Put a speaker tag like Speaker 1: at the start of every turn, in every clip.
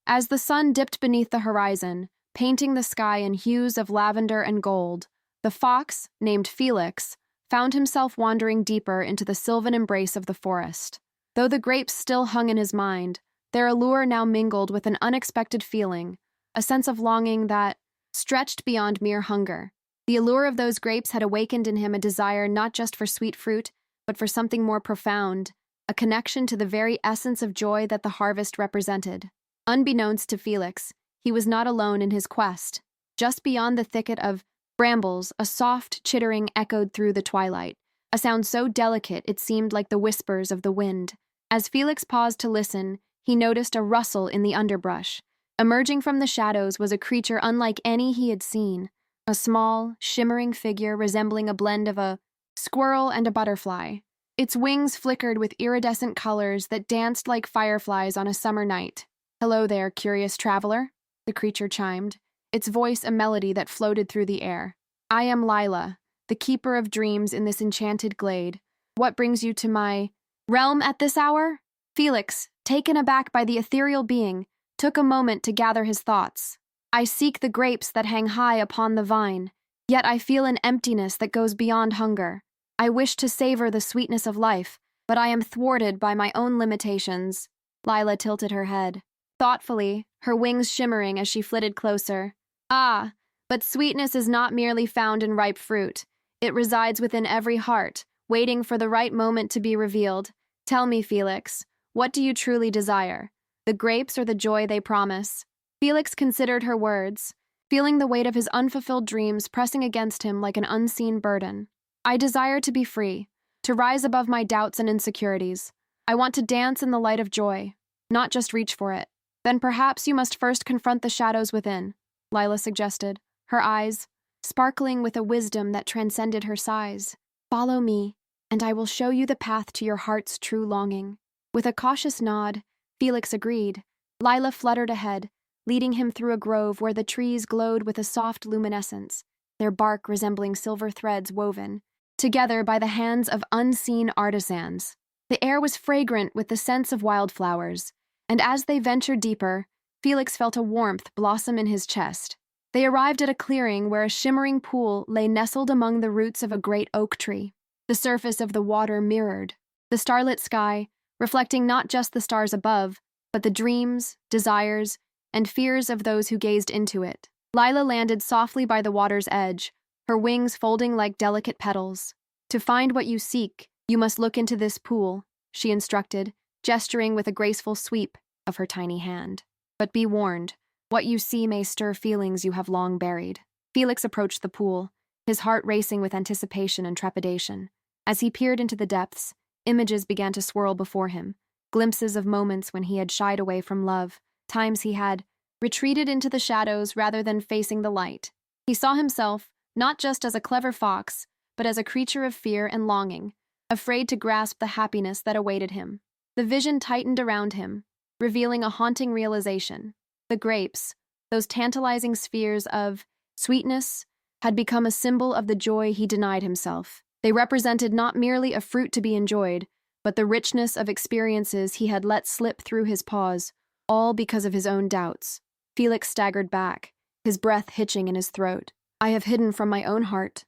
Speaker 1: As the sun dipped beneath the horizon, painting the sky in hues of lavender and gold, the fox, named Felix, found himself wandering deeper into the sylvan embrace of the forest. Though the grapes still hung in his mind, their allure now mingled with an unexpected feeling, a sense of longing that stretched beyond mere hunger. The allure of those grapes had awakened in him a desire not just for sweet fruit, but for something more profound, a connection to the very essence of joy that the harvest represented. Unbeknownst to Felix, he was not alone in his quest. Just beyond the thicket of brambles, a soft chittering echoed through the twilight, a sound so delicate it seemed like the whispers of the wind. As Felix paused to listen, he noticed a rustle in the underbrush. Emerging from the shadows was a creature unlike any he had seen, a small, shimmering figure resembling a blend of a squirrel and a butterfly. Its wings flickered with iridescent colors that danced like fireflies on a summer night. "Hello there, curious traveler," the creature chimed, its voice a melody that floated through the air. "I am Lila, the keeper of dreams in this enchanted glade. What brings you to my realm at this hour?" Felix, taken aback by the ethereal being, took a moment to gather his thoughts. "I seek the grapes that hang high upon the vine, yet I feel an emptiness that goes beyond hunger. I wish to savor the sweetness of life, but I am thwarted by my own limitations." Lila tilted her head, thoughtfully, her wings shimmering as she flitted closer. "Ah, but sweetness is not merely found in ripe fruit. It resides within every heart, waiting for the right moment to be revealed. Tell me, Felix, what do you truly desire? The grapes or the joy they promise?" Felix considered her words, feeling the weight of his unfulfilled dreams pressing against him like an unseen burden. "I desire to be free, to rise above my doubts and insecurities. I want to dance in the light of joy, not just reach for it." "Then perhaps you must first confront the shadows within," Lila suggested, her eyes sparkling with a wisdom that transcended her size. "Follow me, and I will show you the path to your heart's true longing." With a cautious nod, Felix agreed. Lila fluttered ahead, leading him through a grove where the trees glowed with a soft luminescence, their bark resembling silver threads woven together by the hands of unseen artisans. The air was fragrant with the scents of wildflowers, and as they ventured deeper, Felix felt a warmth blossom in his chest. They arrived at a clearing where a shimmering pool lay nestled among the roots of a great oak tree. The surface of the water mirrored the starlit sky, reflecting not just the stars above, but the dreams, desires, and fears of those who gazed into it. Lila landed softly by the water's edge, her wings folding like delicate petals. "To find what you seek, you must look into this pool," she instructed, gesturing with a graceful sweep of her tiny hand. "But be warned, what you see may stir feelings you have long buried." Felix approached the pool, his heart racing with anticipation and trepidation. As he peered into the depths, images began to swirl before him, glimpses of moments when he had shied away from love, times he had retreated into the shadows rather than facing the light. He saw himself not just as a clever fox, but as a creature of fear and longing, afraid to grasp the happiness that awaited him. The vision tightened around him, revealing a haunting realization. The grapes, those tantalizing spheres of sweetness, had become a symbol of the joy he denied himself. They represented not merely a fruit to be enjoyed, but the richness of experiences he had let slip through his paws, all because of his own doubts. Felix staggered back, his breath hitching in his throat. "I have hidden from my own heart,"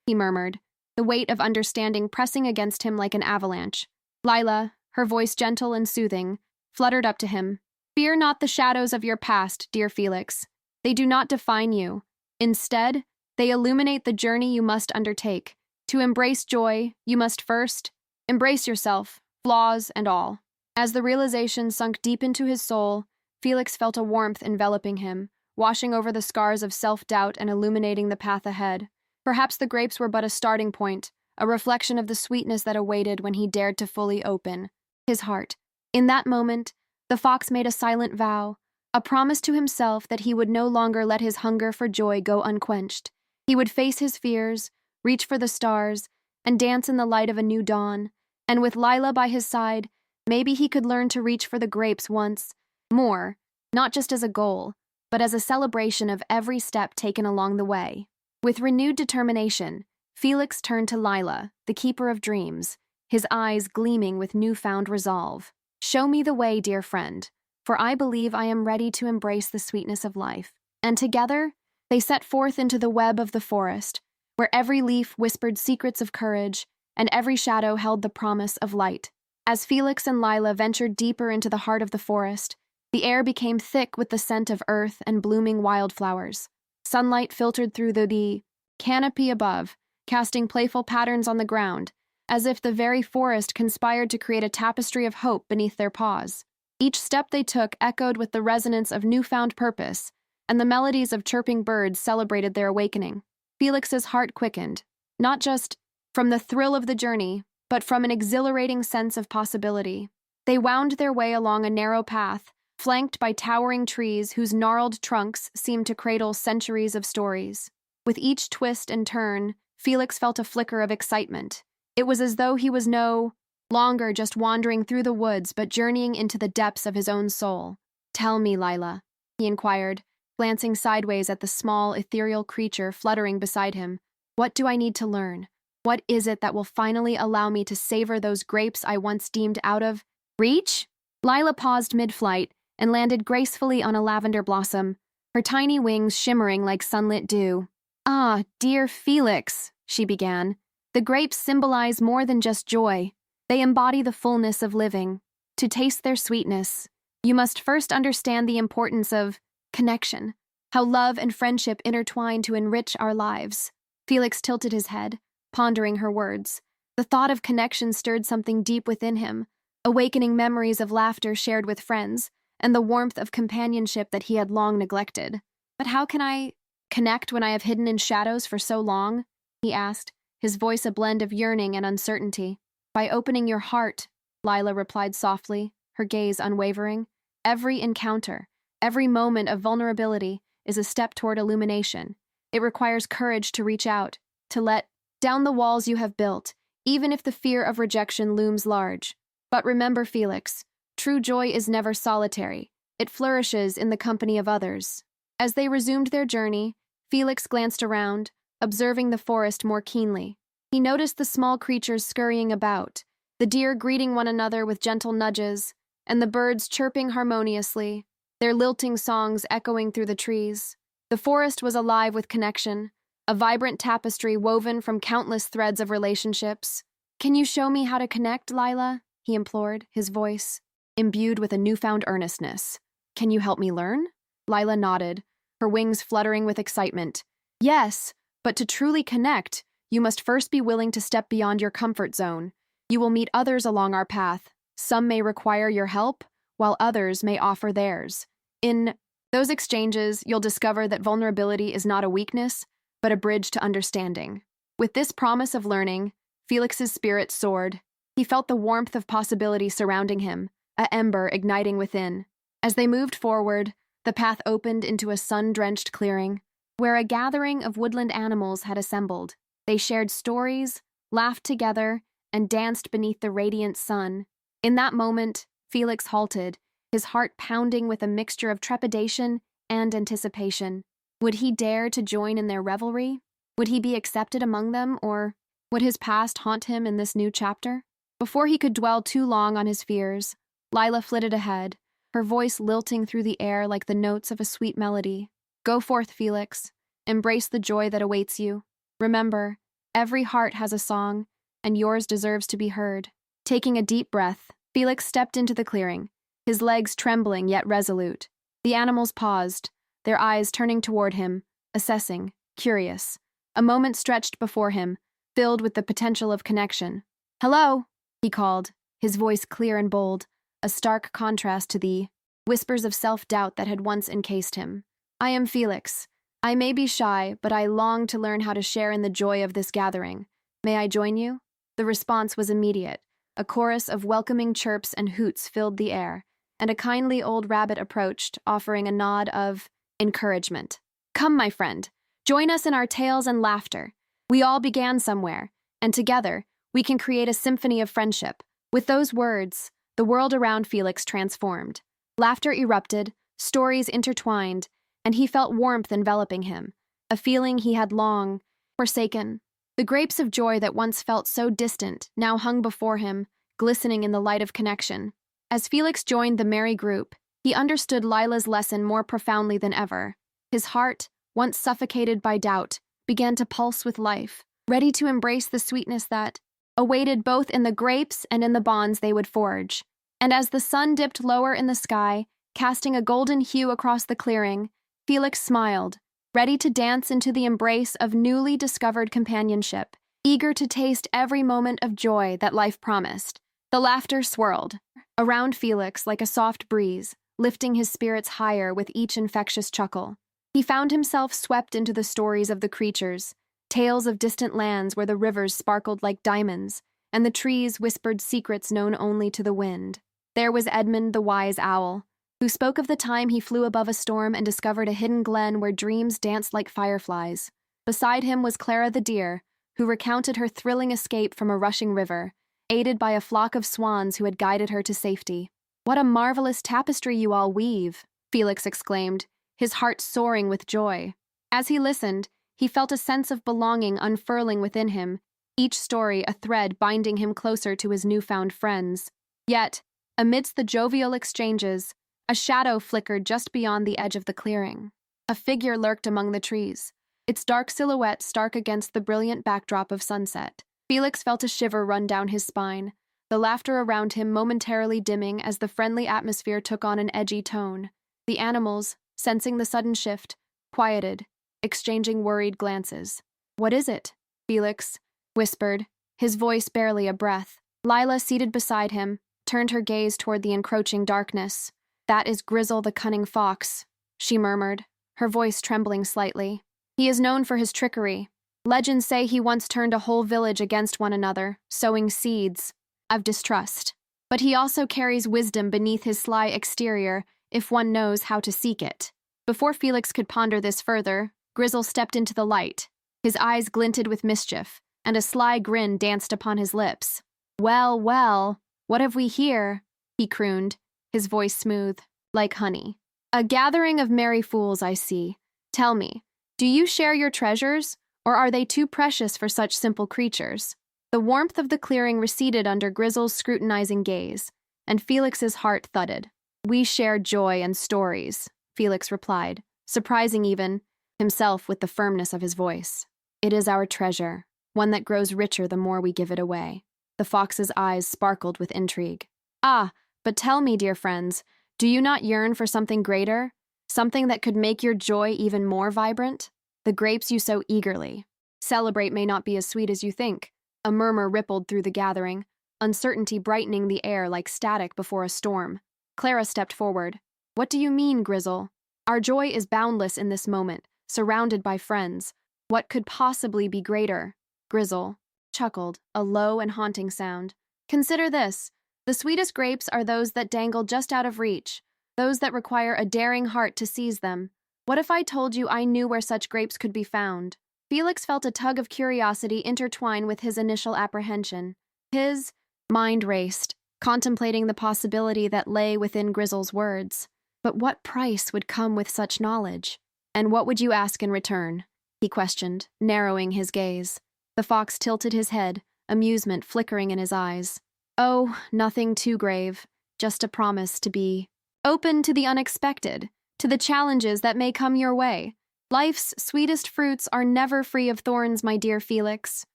Speaker 1: he murmured, the weight of understanding pressing against him like an avalanche. Lila, her voice gentle and soothing, fluttered up to him. "Fear not the shadows of your past, dear Felix. They do not define you. Instead, they illuminate the journey you must undertake. To embrace joy, you must first embrace yourself, flaws and all." As the realization sunk deep into his soul, Felix felt a warmth enveloping him, washing over the scars of self-doubt and illuminating the path ahead. Perhaps the grapes were but a starting point, a reflection of the sweetness that awaited when he dared to fully open his heart. In that moment, the fox made a silent vow, a promise to himself that he would no longer let his hunger for joy go unquenched. He would face his fears, reach for the stars, and dance in the light of a new dawn. And with Lila by his side, maybe he could learn to reach for the grapes once more, not just as a goal, but as a celebration of every step taken along the way. With renewed determination, Felix turned to Lila, the keeper of dreams, his eyes gleaming with newfound resolve. "Show me the way, dear friend. for I believe I am ready to embrace the sweetness of life." And together, they set forth into the web of the forest, where every leaf whispered secrets of courage and every shadow held the promise of light. As Felix and Lila ventured deeper into the heart of the forest, the air became thick with the scent of earth and blooming wildflowers. Sunlight filtered through the canopy above, casting playful patterns on the ground, as if the very forest conspired to create a tapestry of hope beneath their paws. Each step they took echoed with the resonance of newfound purpose, and the melodies of chirping birds celebrated their awakening. Felix's heart quickened, not just from the thrill of the journey, but from an exhilarating sense of possibility. They wound their way along a narrow path, flanked by towering trees whose gnarled trunks seemed to cradle centuries of stories. With each twist and turn, Felix felt a flicker of excitement. It was as though he was no longer just wandering through the woods, but journeying into the depths of his own soul. "Tell me, Lila," he inquired, glancing sideways at the small, ethereal creature fluttering beside him. "What do I need to learn? What is it that will finally allow me to savor those grapes I once deemed out of reach?" Lila paused mid-flight and landed gracefully on a lavender blossom, her tiny wings shimmering like sunlit dew. "Ah, dear Felix," she began, "the grapes symbolize more than just joy. They embody the fullness of living. To taste their sweetness, you must first understand the importance of connection, how love and friendship intertwine to enrich our lives." Felix tilted his head, pondering her words. The thought of connection stirred something deep within him, awakening memories of laughter shared with friends and the warmth of companionship that he had long neglected. "But how can I connect when I have hidden in shadows for so long?" he asked, his voice a blend of yearning and uncertainty. "By opening your heart," Lila replied softly, her gaze unwavering. "Every encounter, every moment of vulnerability is a step toward illumination. It requires courage to reach out, to let down the walls you have built, even if the fear of rejection looms large. But remember, Felix, true joy is never solitary. It flourishes in the company of others." As they resumed their journey, Felix glanced around, observing the forest more keenly. He noticed the small creatures scurrying about, the deer greeting one another with gentle nudges, and the birds chirping harmoniously, their lilting songs echoing through the trees. The forest was alive with connection, a vibrant tapestry woven from countless threads of relationships. "Can you show me how to connect, Lila?" he implored, his voice imbued with a newfound earnestness. "Can you help me learn?" Lila nodded, her wings fluttering with excitement. "Yes, but to truly connect, you must first be willing to step beyond your comfort zone. You will meet others along our path. Some may require your help, while others may offer theirs. In those exchanges, you'll discover that vulnerability is not a weakness, but a bridge to understanding." With this promise of learning, Felix's spirit soared. He felt the warmth of possibility surrounding him, a ember igniting within. As they moved forward, the path opened into a sun-drenched clearing, where a gathering of woodland animals had assembled. They shared stories, laughed together, and danced beneath the radiant sun. In that moment, Felix halted, his heart pounding with a mixture of trepidation and anticipation. Would he dare to join in their revelry? Would he be accepted among them, or would his past haunt him in this new chapter? Before he could dwell too long on his fears, Lila flitted ahead, her voice lilting through the air like the notes of a sweet melody. "Go forth, Felix. Embrace the joy that awaits you. Remember, every heart has a song, and yours deserves to be heard." Taking a deep breath, Felix stepped into the clearing, his legs trembling yet resolute. The animals paused, their eyes turning toward him, assessing, curious. A moment stretched before him, filled with the potential of connection. "Hello," he called, his voice clear and bold, a stark contrast to the whispers of self-doubt that had once encased him. "I am Felix. I may be shy, but I long to learn how to share in the joy of this gathering. May I join you?" The response was immediate. A chorus of welcoming chirps and hoots filled the air, and a kindly old rabbit approached, offering a nod of encouragement. "Come, my friend. Join us in our tales and laughter. We all began somewhere, and together, we can create a symphony of friendship." With those words, the world around Felix transformed. Laughter erupted, stories intertwined, and he felt warmth enveloping him, a feeling he had long forsaken. The grapes of joy that once felt so distant now hung before him, glistening in the light of connection. As Felix joined the merry group, He understood Lila's lesson more profoundly than ever. His heart, once suffocated by doubt, began to pulse with life, ready to embrace the sweetness that awaited both in the grapes and in the bonds they would forge. And as the sun dipped lower in the sky, casting a golden hue across the clearing, Felix smiled, ready to dance into the embrace of newly discovered companionship, eager to taste every moment of joy that life promised. The laughter swirled around Felix like a soft breeze, lifting his spirits higher with each infectious chuckle. He found himself swept into the stories of the creatures, tales of distant lands where the rivers sparkled like diamonds, and the trees whispered secrets known only to the wind. There was Edmund the wise owl, who spoke of the time he flew above a storm and discovered a hidden glen where dreams danced like fireflies. Beside him was Clara the deer, who recounted her thrilling escape from a rushing river, aided by a flock of swans who had guided her to safety. "What a marvelous tapestry you all weave," Felix exclaimed, his heart soaring with joy. As he listened, he felt a sense of belonging unfurling within him, each story a thread binding him closer to his newfound friends. Yet, amidst the jovial exchanges, a shadow flickered just beyond the edge of the clearing. A figure lurked among the trees, its dark silhouette stark against the brilliant backdrop of sunset. Felix felt a shiver run down his spine, the laughter around him momentarily dimming as the friendly atmosphere took on an edgy tone. The animals, sensing the sudden shift, quieted, exchanging worried glances. "What is it?" Felix whispered, his voice barely a breath. Lila, seated beside him, turned her gaze toward the encroaching darkness. "That is Grizzle the cunning fox," she murmured, her voice trembling slightly. "He is known for his trickery. Legends say he once turned a whole village against one another, sowing seeds of distrust. But he also carries wisdom beneath his sly exterior if one knows how to seek it." Before Felix could ponder this further, Grizzle stepped into the light. His eyes glinted with mischief, and a sly grin danced upon his lips. "Well, well, what have we here?" he crooned, his voice smooth, like honey. "A gathering of merry fools, I see. Tell me, do you share your treasures, or are they too precious for such simple creatures?" The warmth of the clearing receded under Grizzle's scrutinizing gaze, and Felix's heart thudded. "We share joy and stories," Felix replied, surprising even himself with the firmness of his voice. "It is our treasure, one that grows richer the more we give it away." The fox's eyes sparkled with intrigue. "Ah, but tell me, dear friends, do you not yearn for something greater? Something that could make your joy even more vibrant? The grapes you so eagerly celebrate may not be as sweet as you think." A murmur rippled through the gathering, uncertainty brightening the air like static before a storm. Clara stepped forward. "What do you mean, Grizzle? Our joy is boundless in this moment, surrounded by friends. What could possibly be greater?" Grizzle chuckled, a low and haunting sound. "Consider this. The sweetest grapes are those that dangle just out of reach, those that require a daring heart to seize them. What if I told you I knew where such grapes could be found?" Felix felt a tug of curiosity intertwine with his initial apprehension. His mind raced, contemplating the possibility that lay within Grizzle's words. But what price would come with such knowledge? "And what would you ask in return?" he questioned, narrowing his gaze. The fox tilted his head, amusement flickering in his eyes. "Oh, nothing too grave, just a promise to be open to the unexpected, to the challenges that may come your way. Life's sweetest fruits are never free of thorns, my dear Felix."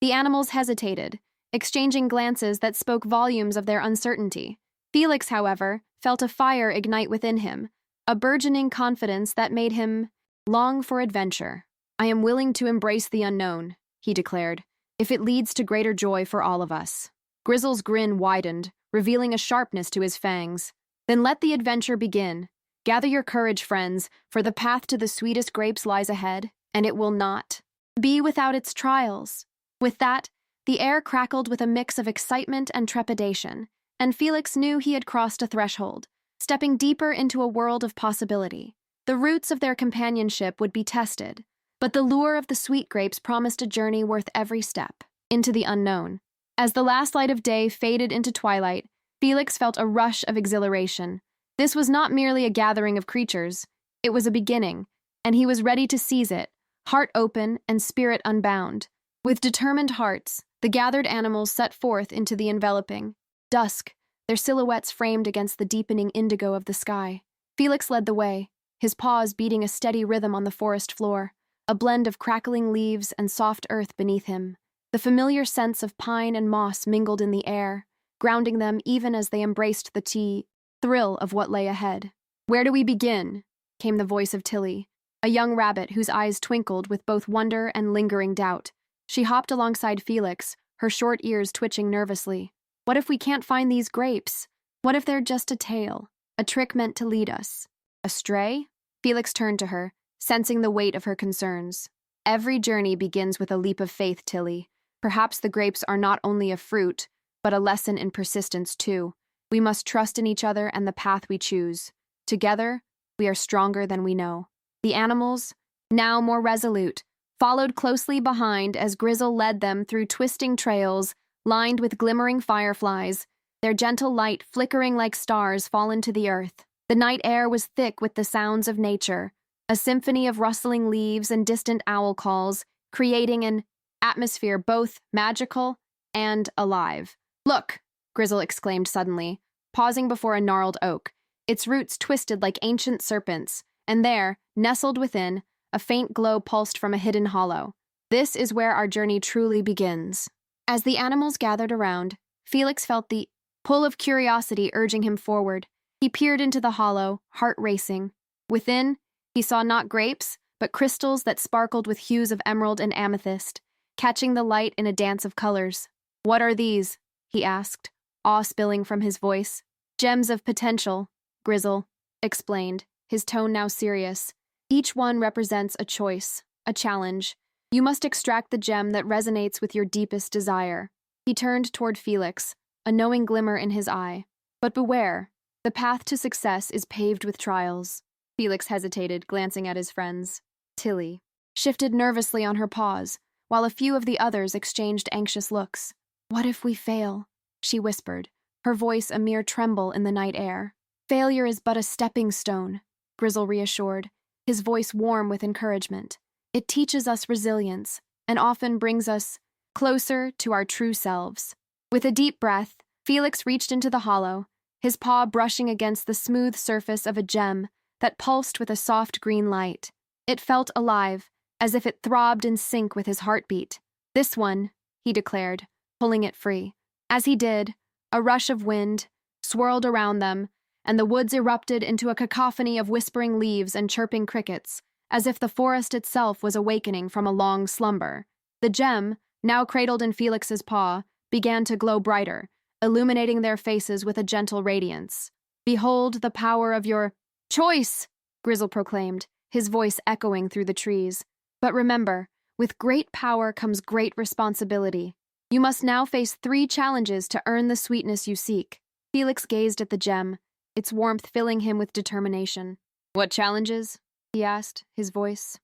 Speaker 1: The animals hesitated, exchanging glances that spoke volumes of their uncertainty. Felix, however, felt a fire ignite within him, a burgeoning confidence that made him long for adventure. "I am willing to embrace the unknown," he declared, "if it leads to greater joy for all of us." Grizzle's grin widened, revealing a sharpness to his fangs. "Then let the adventure begin. Gather your courage, friends, for the path to the sweetest grapes lies ahead, and it will not be without its trials." With that, the air crackled with a mix of excitement and trepidation, and Felix knew he had crossed a threshold, stepping deeper into a world of possibility. The roots of their companionship would be tested, but the lure of the sweet grapes promised a journey worth every step into the unknown. As the last light of day faded into twilight, Felix felt a rush of exhilaration. This was not merely a gathering of creatures, it was a beginning, and he was ready to seize it, heart open and spirit unbound. With determined hearts, the gathered animals set forth into the enveloping dusk, their silhouettes framed against the deepening indigo of the sky. Felix led the way, his paws beating a steady rhythm on the forest floor, a blend of crackling leaves and soft earth beneath him. The familiar scents of pine and moss mingled in the air, grounding them even as they embraced the thrill of what lay ahead. "Where do we begin?" came the voice of Tilly, a young rabbit whose eyes twinkled with both wonder and lingering doubt. She hopped alongside Felix, her short ears twitching nervously. "What if we can't find these grapes? What if they're just a tale, a trick meant to lead us astray?" Felix turned to her, sensing the weight of her concerns. "Every journey begins with a leap of faith, Tilly. Perhaps the grapes are not only a fruit, but a lesson in persistence too. We must trust in each other and the path we choose. Together, we are stronger than we know." The animals, now more resolute, followed closely behind as Grizzle led them through twisting trails lined with glimmering fireflies, their gentle light flickering like stars fallen to the earth. The night air was thick with the sounds of nature, a symphony of rustling leaves and distant owl calls, creating an atmosphere both magical and alive. "Look!" Grizzle exclaimed suddenly, pausing before a gnarled oak, its roots twisted like ancient serpents, and there, nestled within, a faint glow pulsed from a hidden hollow. "This is where our journey truly begins." As the animals gathered around, Felix felt the pull of curiosity urging him forward. He peered into the hollow, heart racing. Within, he saw not grapes, but crystals that sparkled with hues of emerald and amethyst, catching the light in a dance of colors. "What are these?" he asked, awe spilling from his voice. "Gems of potential," Grizzle explained, his tone now serious. "Each one represents a choice, a challenge. You must extract the gem that resonates with your deepest desire." He turned toward Felix, a knowing glimmer in his eye. "But beware, the path to success is paved with trials." Felix hesitated, glancing at his friends. Tilly shifted nervously on her paws, while a few of the others exchanged anxious looks. "What if we fail?" she whispered, her voice a mere tremble in the night air. "Failure is but a stepping stone," Grizzle reassured, his voice warm with encouragement. "It teaches us resilience, and often brings us closer to our true selves." With a deep breath, Felix reached into the hollow, his paw brushing against the smooth surface of a gem that pulsed with a soft green light. It felt alive, as if it throbbed in sync with his heartbeat. "This one," he declared, pulling it free. As he did, a rush of wind swirled around them, and the woods erupted into a cacophony of whispering leaves and chirping crickets, as if the forest itself was awakening from a long slumber. The gem, now cradled in Felix's paw, began to glow brighter, illuminating their faces with a gentle radiance. "Behold the power of your choice," Grizzle proclaimed, his voice echoing through the trees. "But remember, with great power comes great responsibility. You must now face 3 challenges to earn the sweetness you seek." Felix gazed at the gem, its warmth filling him with determination. "What challenges?" he asked, his voice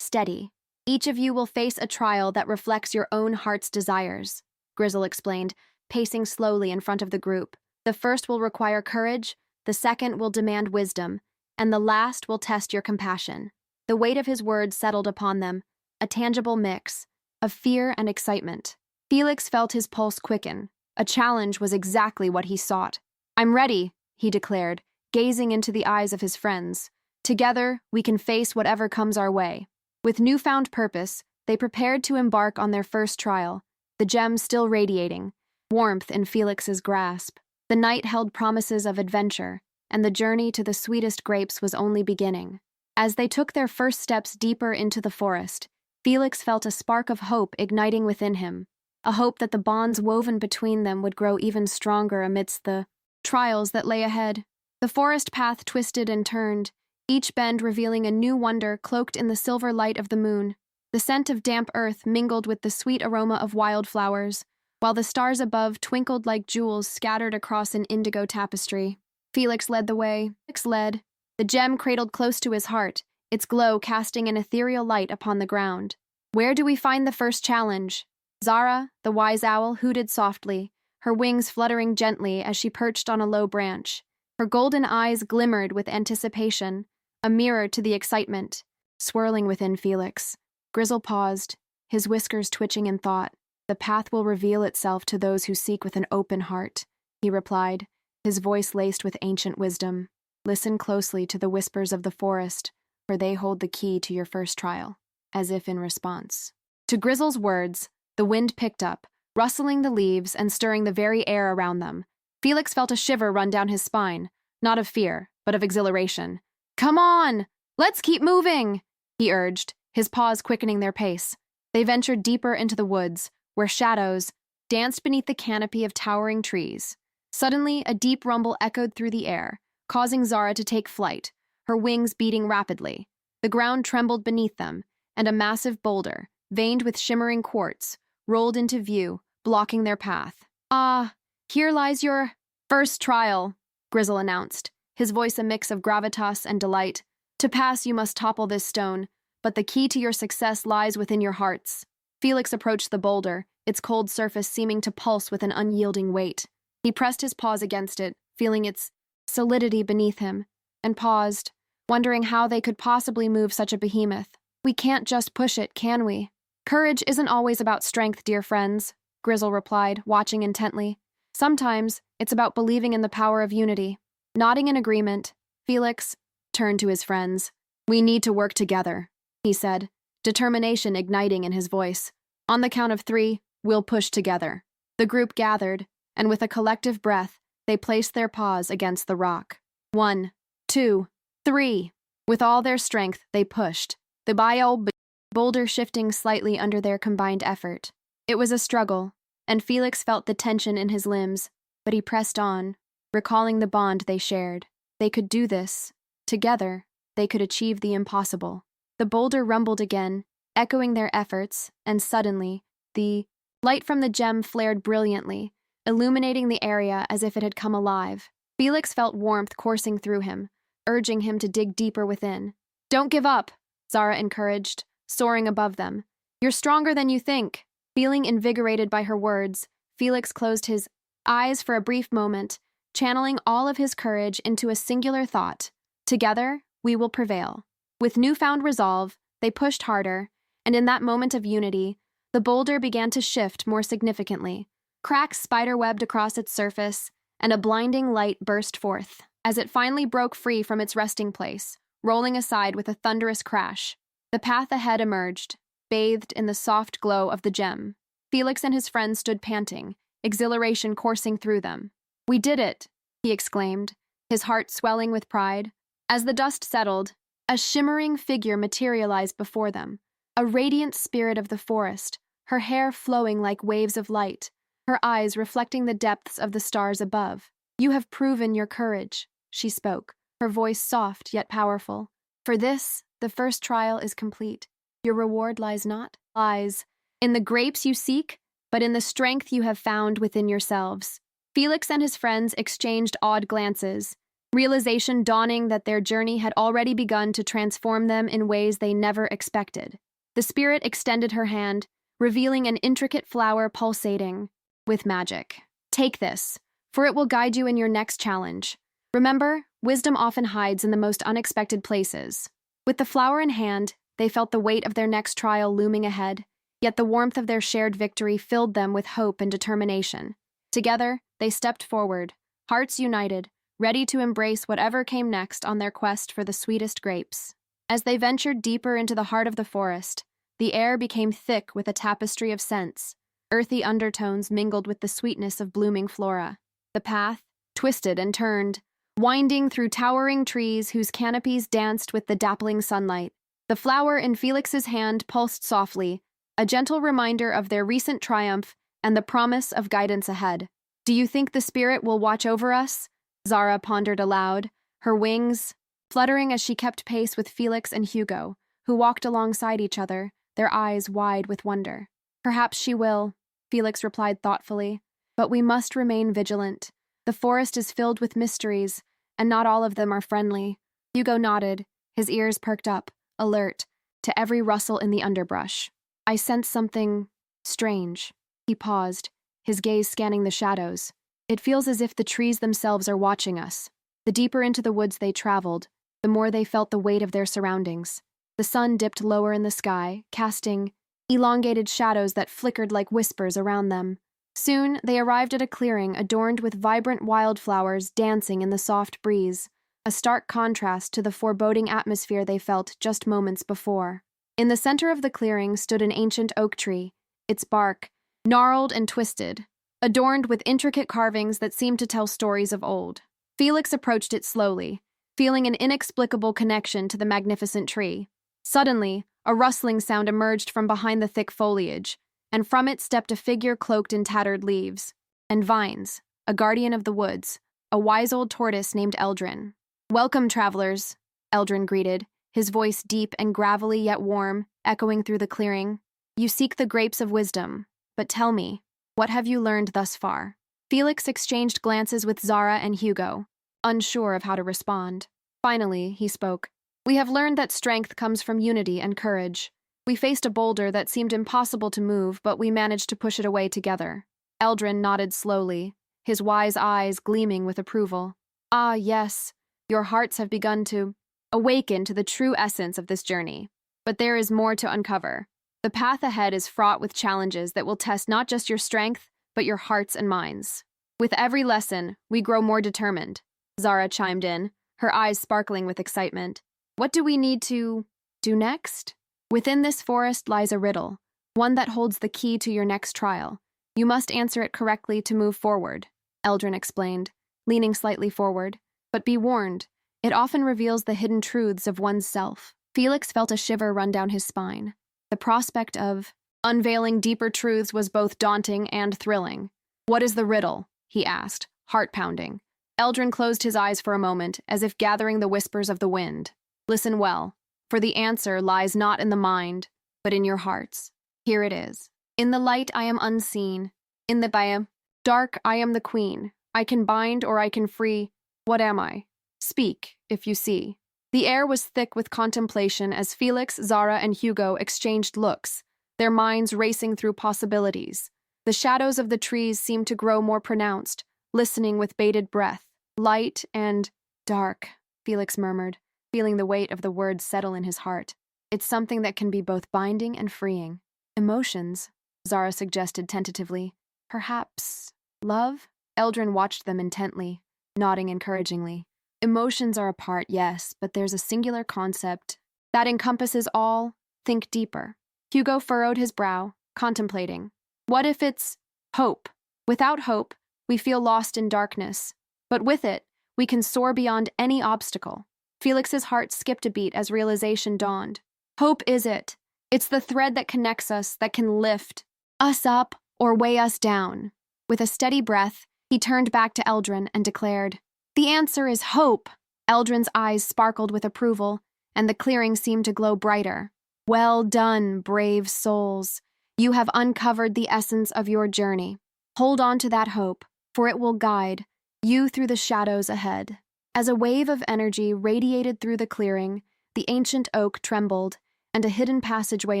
Speaker 1: steady. "Each of you will face a trial that reflects your own heart's desires," Grizzle explained, pacing slowly in front of the group. "The first will require courage, the second will demand wisdom, and the last will test your compassion." The weight of his words settled upon them, a tangible mix of fear and excitement. Felix felt his pulse quicken. A challenge was exactly what he sought. "I'm ready," he declared, gazing into the eyes of his friends. "Together, we can face whatever comes our way." With newfound purpose, they prepared to embark on their first trial, the gem still radiating, warmth in Felix's grasp. The night held promises of adventure, and the journey to the sweetest grapes was only beginning. As they took their first steps deeper into the forest, Felix felt a spark of hope igniting within him, a hope that the bonds woven between them would grow even stronger amidst the trials that lay ahead. The forest path twisted and turned, each bend revealing a new wonder cloaked in the silver light of the moon. The scent of damp earth mingled with the sweet aroma of wildflowers, while the stars above twinkled like jewels scattered across an indigo tapestry. Felix led the way. The gem cradled close to his heart, its glow casting an ethereal light upon the ground. "Where do we find the first challenge?" Zara, the wise owl, hooted softly, her wings fluttering gently as she perched on a low branch. Her golden eyes glimmered with anticipation, a mirror to the excitement swirling within Felix. Grizzle paused, his whiskers twitching in thought. "The path will reveal itself to those who seek with an open heart," he replied, his voice laced with ancient wisdom. Listen closely to the whispers of the forest, for they hold the key to your first trial, as if in response. To Grizzle's words, the wind picked up, rustling the leaves and stirring the very air around them. Felix felt a shiver run down his spine, not of fear, but of exhilaration. "Come on! Let's keep moving!" he urged, his paws quickening their pace. They ventured deeper into the woods, where shadows danced beneath the canopy of towering trees. Suddenly, a deep rumble echoed through the air, causing Zara to take flight, her wings beating rapidly. The ground trembled beneath them, and a massive boulder, veined with shimmering quartz, rolled into view, blocking their path. "Ah, here lies your first trial," Grizzle announced, his voice a mix of gravitas and delight. "To pass, you must topple this stone, but the key to your success lies within your hearts." Felix approached the boulder, its cold surface seeming to pulse with an unyielding weight. He pressed his paws against it, feeling its solidity beneath him, and paused, wondering how they could possibly move such a behemoth. "We can't just push it, can we?" "Courage isn't always about strength, dear friends," Grizzle replied, watching intently. "Sometimes it's about believing in the power of unity." Nodding in agreement, Felix turned to his friends. "We need to work together," he said, determination igniting in his voice. "On the count of 3, we'll push together." The group gathered, and with a collective breath, they placed their paws against the rock. 1, 2, 3. With all their strength, they pushed, the boulder shifting slightly under their combined effort. It was a struggle, and Felix felt the tension in his limbs, but he pressed on, recalling the bond they shared. They could do this. Together, they could achieve the impossible. The boulder rumbled again, echoing their efforts, and suddenly, the light from the gem flared brilliantly, illuminating the area as if it had come alive. Felix felt warmth coursing through him, urging him to dig deeper within. "Don't give up," Zara encouraged, soaring above them. "You're stronger than you think." Feeling invigorated by her words, Felix closed his eyes for a brief moment, channeling all of his courage into a singular thought. Together, we will prevail. With newfound resolve, they pushed harder, and in that moment of unity, the boulder began to shift more significantly. Cracks spiderwebbed across its surface, and a blinding light burst forth, as it finally broke free from its resting place, rolling aside with a thunderous crash. The path ahead emerged, bathed in the soft glow of the gem. Felix and his friends stood panting, exhilaration coursing through them. "We did it," he exclaimed, his heart swelling with pride. As the dust settled, a shimmering figure materialized before them, a radiant spirit of the forest, her hair flowing like waves of light, her eyes reflecting the depths of the stars above. "You have proven your courage," she spoke, her voice soft yet powerful. "For this, the first trial is complete. Your reward lies in the grapes you seek, but in the strength you have found within yourselves." Felix and his friends exchanged awed glances, realization dawning that their journey had already begun to transform them in ways they never expected. The spirit extended her hand, revealing an intricate flower pulsating with magic. "Take this, for it will guide you in your next challenge. Remember, wisdom often hides in the most unexpected places." With the flower in hand, they felt the weight of their next trial looming ahead, yet the warmth of their shared victory filled them with hope and determination. Together, they stepped forward, hearts united, ready to embrace whatever came next on their quest for the sweetest grapes. As they ventured deeper into the heart of the forest, the air became thick with a tapestry of scents. Earthy undertones mingled with the sweetness of blooming flora. The path twisted and turned, winding through towering trees whose canopies danced with the dappling sunlight. The flower in Felix's hand pulsed softly, a gentle reminder of their recent triumph and the promise of guidance ahead. "Do you think the spirit will watch over us?" Zara pondered aloud, her wings fluttering as she kept pace with Felix and Hugo, who walked alongside each other, their eyes wide with wonder. "Perhaps she will," Felix replied thoughtfully, "but we must remain vigilant. The forest is filled with mysteries, and not all of them are friendly." Hugo nodded, his ears perked up, alert to every rustle in the underbrush. "I sense something strange." He paused, his gaze scanning the shadows. "It feels as if the trees themselves are watching us." The deeper into the woods they traveled, the more they felt the weight of their surroundings. The sun dipped lower in the sky, casting elongated shadows that flickered like whispers around them. Soon, they arrived at a clearing adorned with vibrant wildflowers dancing in the soft breeze. a stark contrast to the foreboding atmosphere they felt just moments before. In the center of the clearing stood an ancient oak tree, its bark, gnarled and twisted, adorned with intricate carvings that seemed to tell stories of old. Felix approached it slowly, feeling an inexplicable connection to the magnificent tree. Suddenly, a rustling sound emerged from behind the thick foliage, and from it stepped a figure cloaked in tattered leaves and vines, a guardian of the woods, a wise old tortoise named Eldrin. "Welcome, travelers," Eldrin greeted, his voice deep and gravelly yet warm, echoing through the clearing. "You seek the grapes of wisdom, but tell me, what have you learned thus far?" Felix exchanged glances with Zara and Hugo, unsure of how to respond. Finally, he spoke. "We have learned that strength comes from unity and courage. We faced a boulder that seemed impossible to move, but we managed to push it away together." Eldrin nodded slowly, his wise eyes gleaming with approval. "Ah, yes, your hearts have begun to awaken to the true essence of this journey. But there is more to uncover. The path ahead is fraught with challenges that will test not just your strength, but your hearts and minds. With every lesson, we grow more determined." Zara chimed in, her eyes sparkling with excitement. "What do we need to do next?" "Within this forest lies a riddle, one that holds the key to your next trial. You must answer it correctly to move forward," Eldrin explained, leaning slightly forward. "But be warned, it often reveals the hidden truths of one's self." Felix felt a shiver run down his spine. The prospect of unveiling deeper truths was both daunting and thrilling. "What is the riddle?" he asked, heart pounding. Eldrin closed his eyes for a moment, as if gathering the whispers of the wind. "Listen well, for the answer lies not in the mind, but in your hearts. Here it is. In the light I am unseen. In the dark I am the queen. I can bind or I can free. What am I? Speak, if you see." The air was thick with contemplation as Felix, Zara, and Hugo exchanged looks, their minds racing through possibilities. The shadows of the trees seemed to grow more pronounced, listening with bated breath. "Light and dark," Felix murmured, feeling the weight of the words settle in his heart. "It's something that can be both binding and freeing." "Emotions," Zara suggested tentatively. "Perhaps love?" Eldrin watched them intently, nodding encouragingly. "Emotions are a part, yes, but there's a singular concept that encompasses all. Think deeper." Hugo furrowed his brow, contemplating. "What if it's hope? Without hope, we feel lost in darkness. But with it, we can soar beyond any obstacle." Felix's heart skipped a beat as realization dawned. Hope is it. It's the thread that connects us, that can lift us up or weigh us down. With a steady breath, he turned back to Eldrin and declared, "The answer is hope." Eldrin's eyes sparkled with approval, and the clearing seemed to glow brighter. "Well done, brave souls. You have uncovered the essence of your journey. Hold on to that hope, for it will guide you through the shadows ahead." As a wave of energy radiated through the clearing, the ancient oak trembled, and a hidden passageway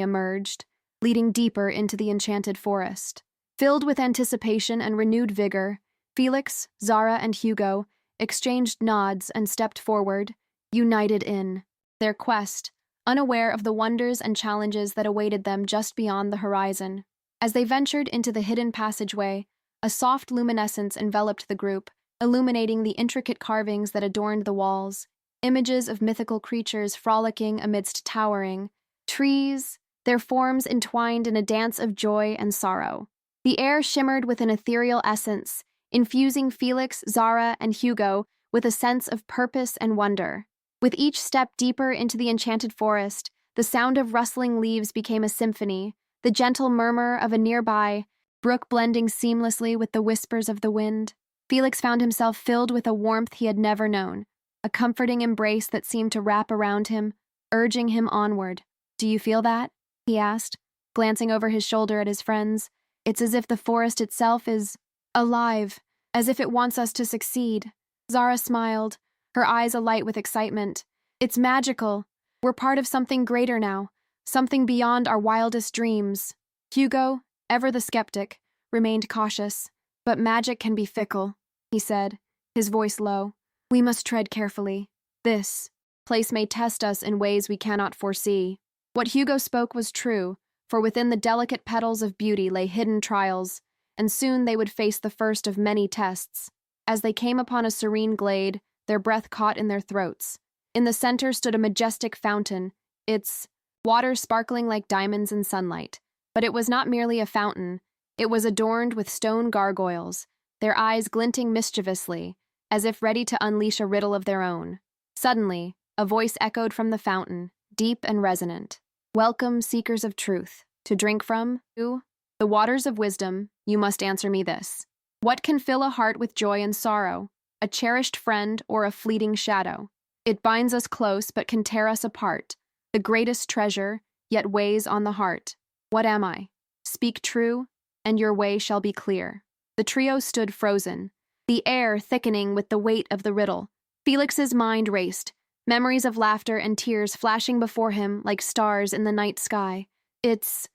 Speaker 1: emerged, leading deeper into the enchanted forest. Filled with anticipation and renewed vigor, Felix, Zara, and Hugo exchanged nods and stepped forward, united in their quest, unaware of the wonders and challenges that awaited them just beyond the horizon. As they ventured into the hidden passageway, a soft luminescence enveloped the group, illuminating the intricate carvings that adorned the walls, images of mythical creatures frolicking amidst towering trees, their forms entwined in a dance of joy and sorrow. The air shimmered with an ethereal essence, infusing Felix, Zara, and Hugo with a sense of purpose and wonder. With each step deeper into the enchanted forest, the sound of rustling leaves became a symphony, the gentle murmur of a nearby brook blending seamlessly with the whispers of the wind. Felix found himself filled with a warmth he had never known, a comforting embrace that seemed to wrap around him, urging him onward. "Do you feel that?" he asked, glancing over his shoulder at his friends. "It's as if the forest itself is alive, as if it wants us to succeed." Zara smiled, her eyes alight with excitement. "It's magical. We're part of something greater now, something beyond our wildest dreams." Hugo, ever the skeptic, remained cautious. "But magic can be fickle," he said, his voice low. "We must tread carefully. This place may test us in ways we cannot foresee." What Hugo spoke was true, for within the delicate petals of beauty lay hidden trials, and soon they would face the first of many tests. As they came upon a serene glade, their breath caught in their throats. In the center stood a majestic fountain, its water sparkling like diamonds in sunlight. But it was not merely a fountain. It was adorned with stone gargoyles, their eyes glinting mischievously, as if ready to unleash a riddle of their own. Suddenly, a voice echoed from the fountain, deep and resonant. "Welcome, seekers of truth, to drink from the waters of wisdom. You must answer me this. What can fill a heart with joy and sorrow, a cherished friend or a fleeting shadow? It binds us close but can tear us apart. The greatest treasure, yet weighs on the heart. What am I? Speak true, and your way shall be clear." The trio stood frozen, the air thickening with the weight of the riddle. Felix's mind raced, memories of laughter and tears flashing before him like stars in the night sky. It's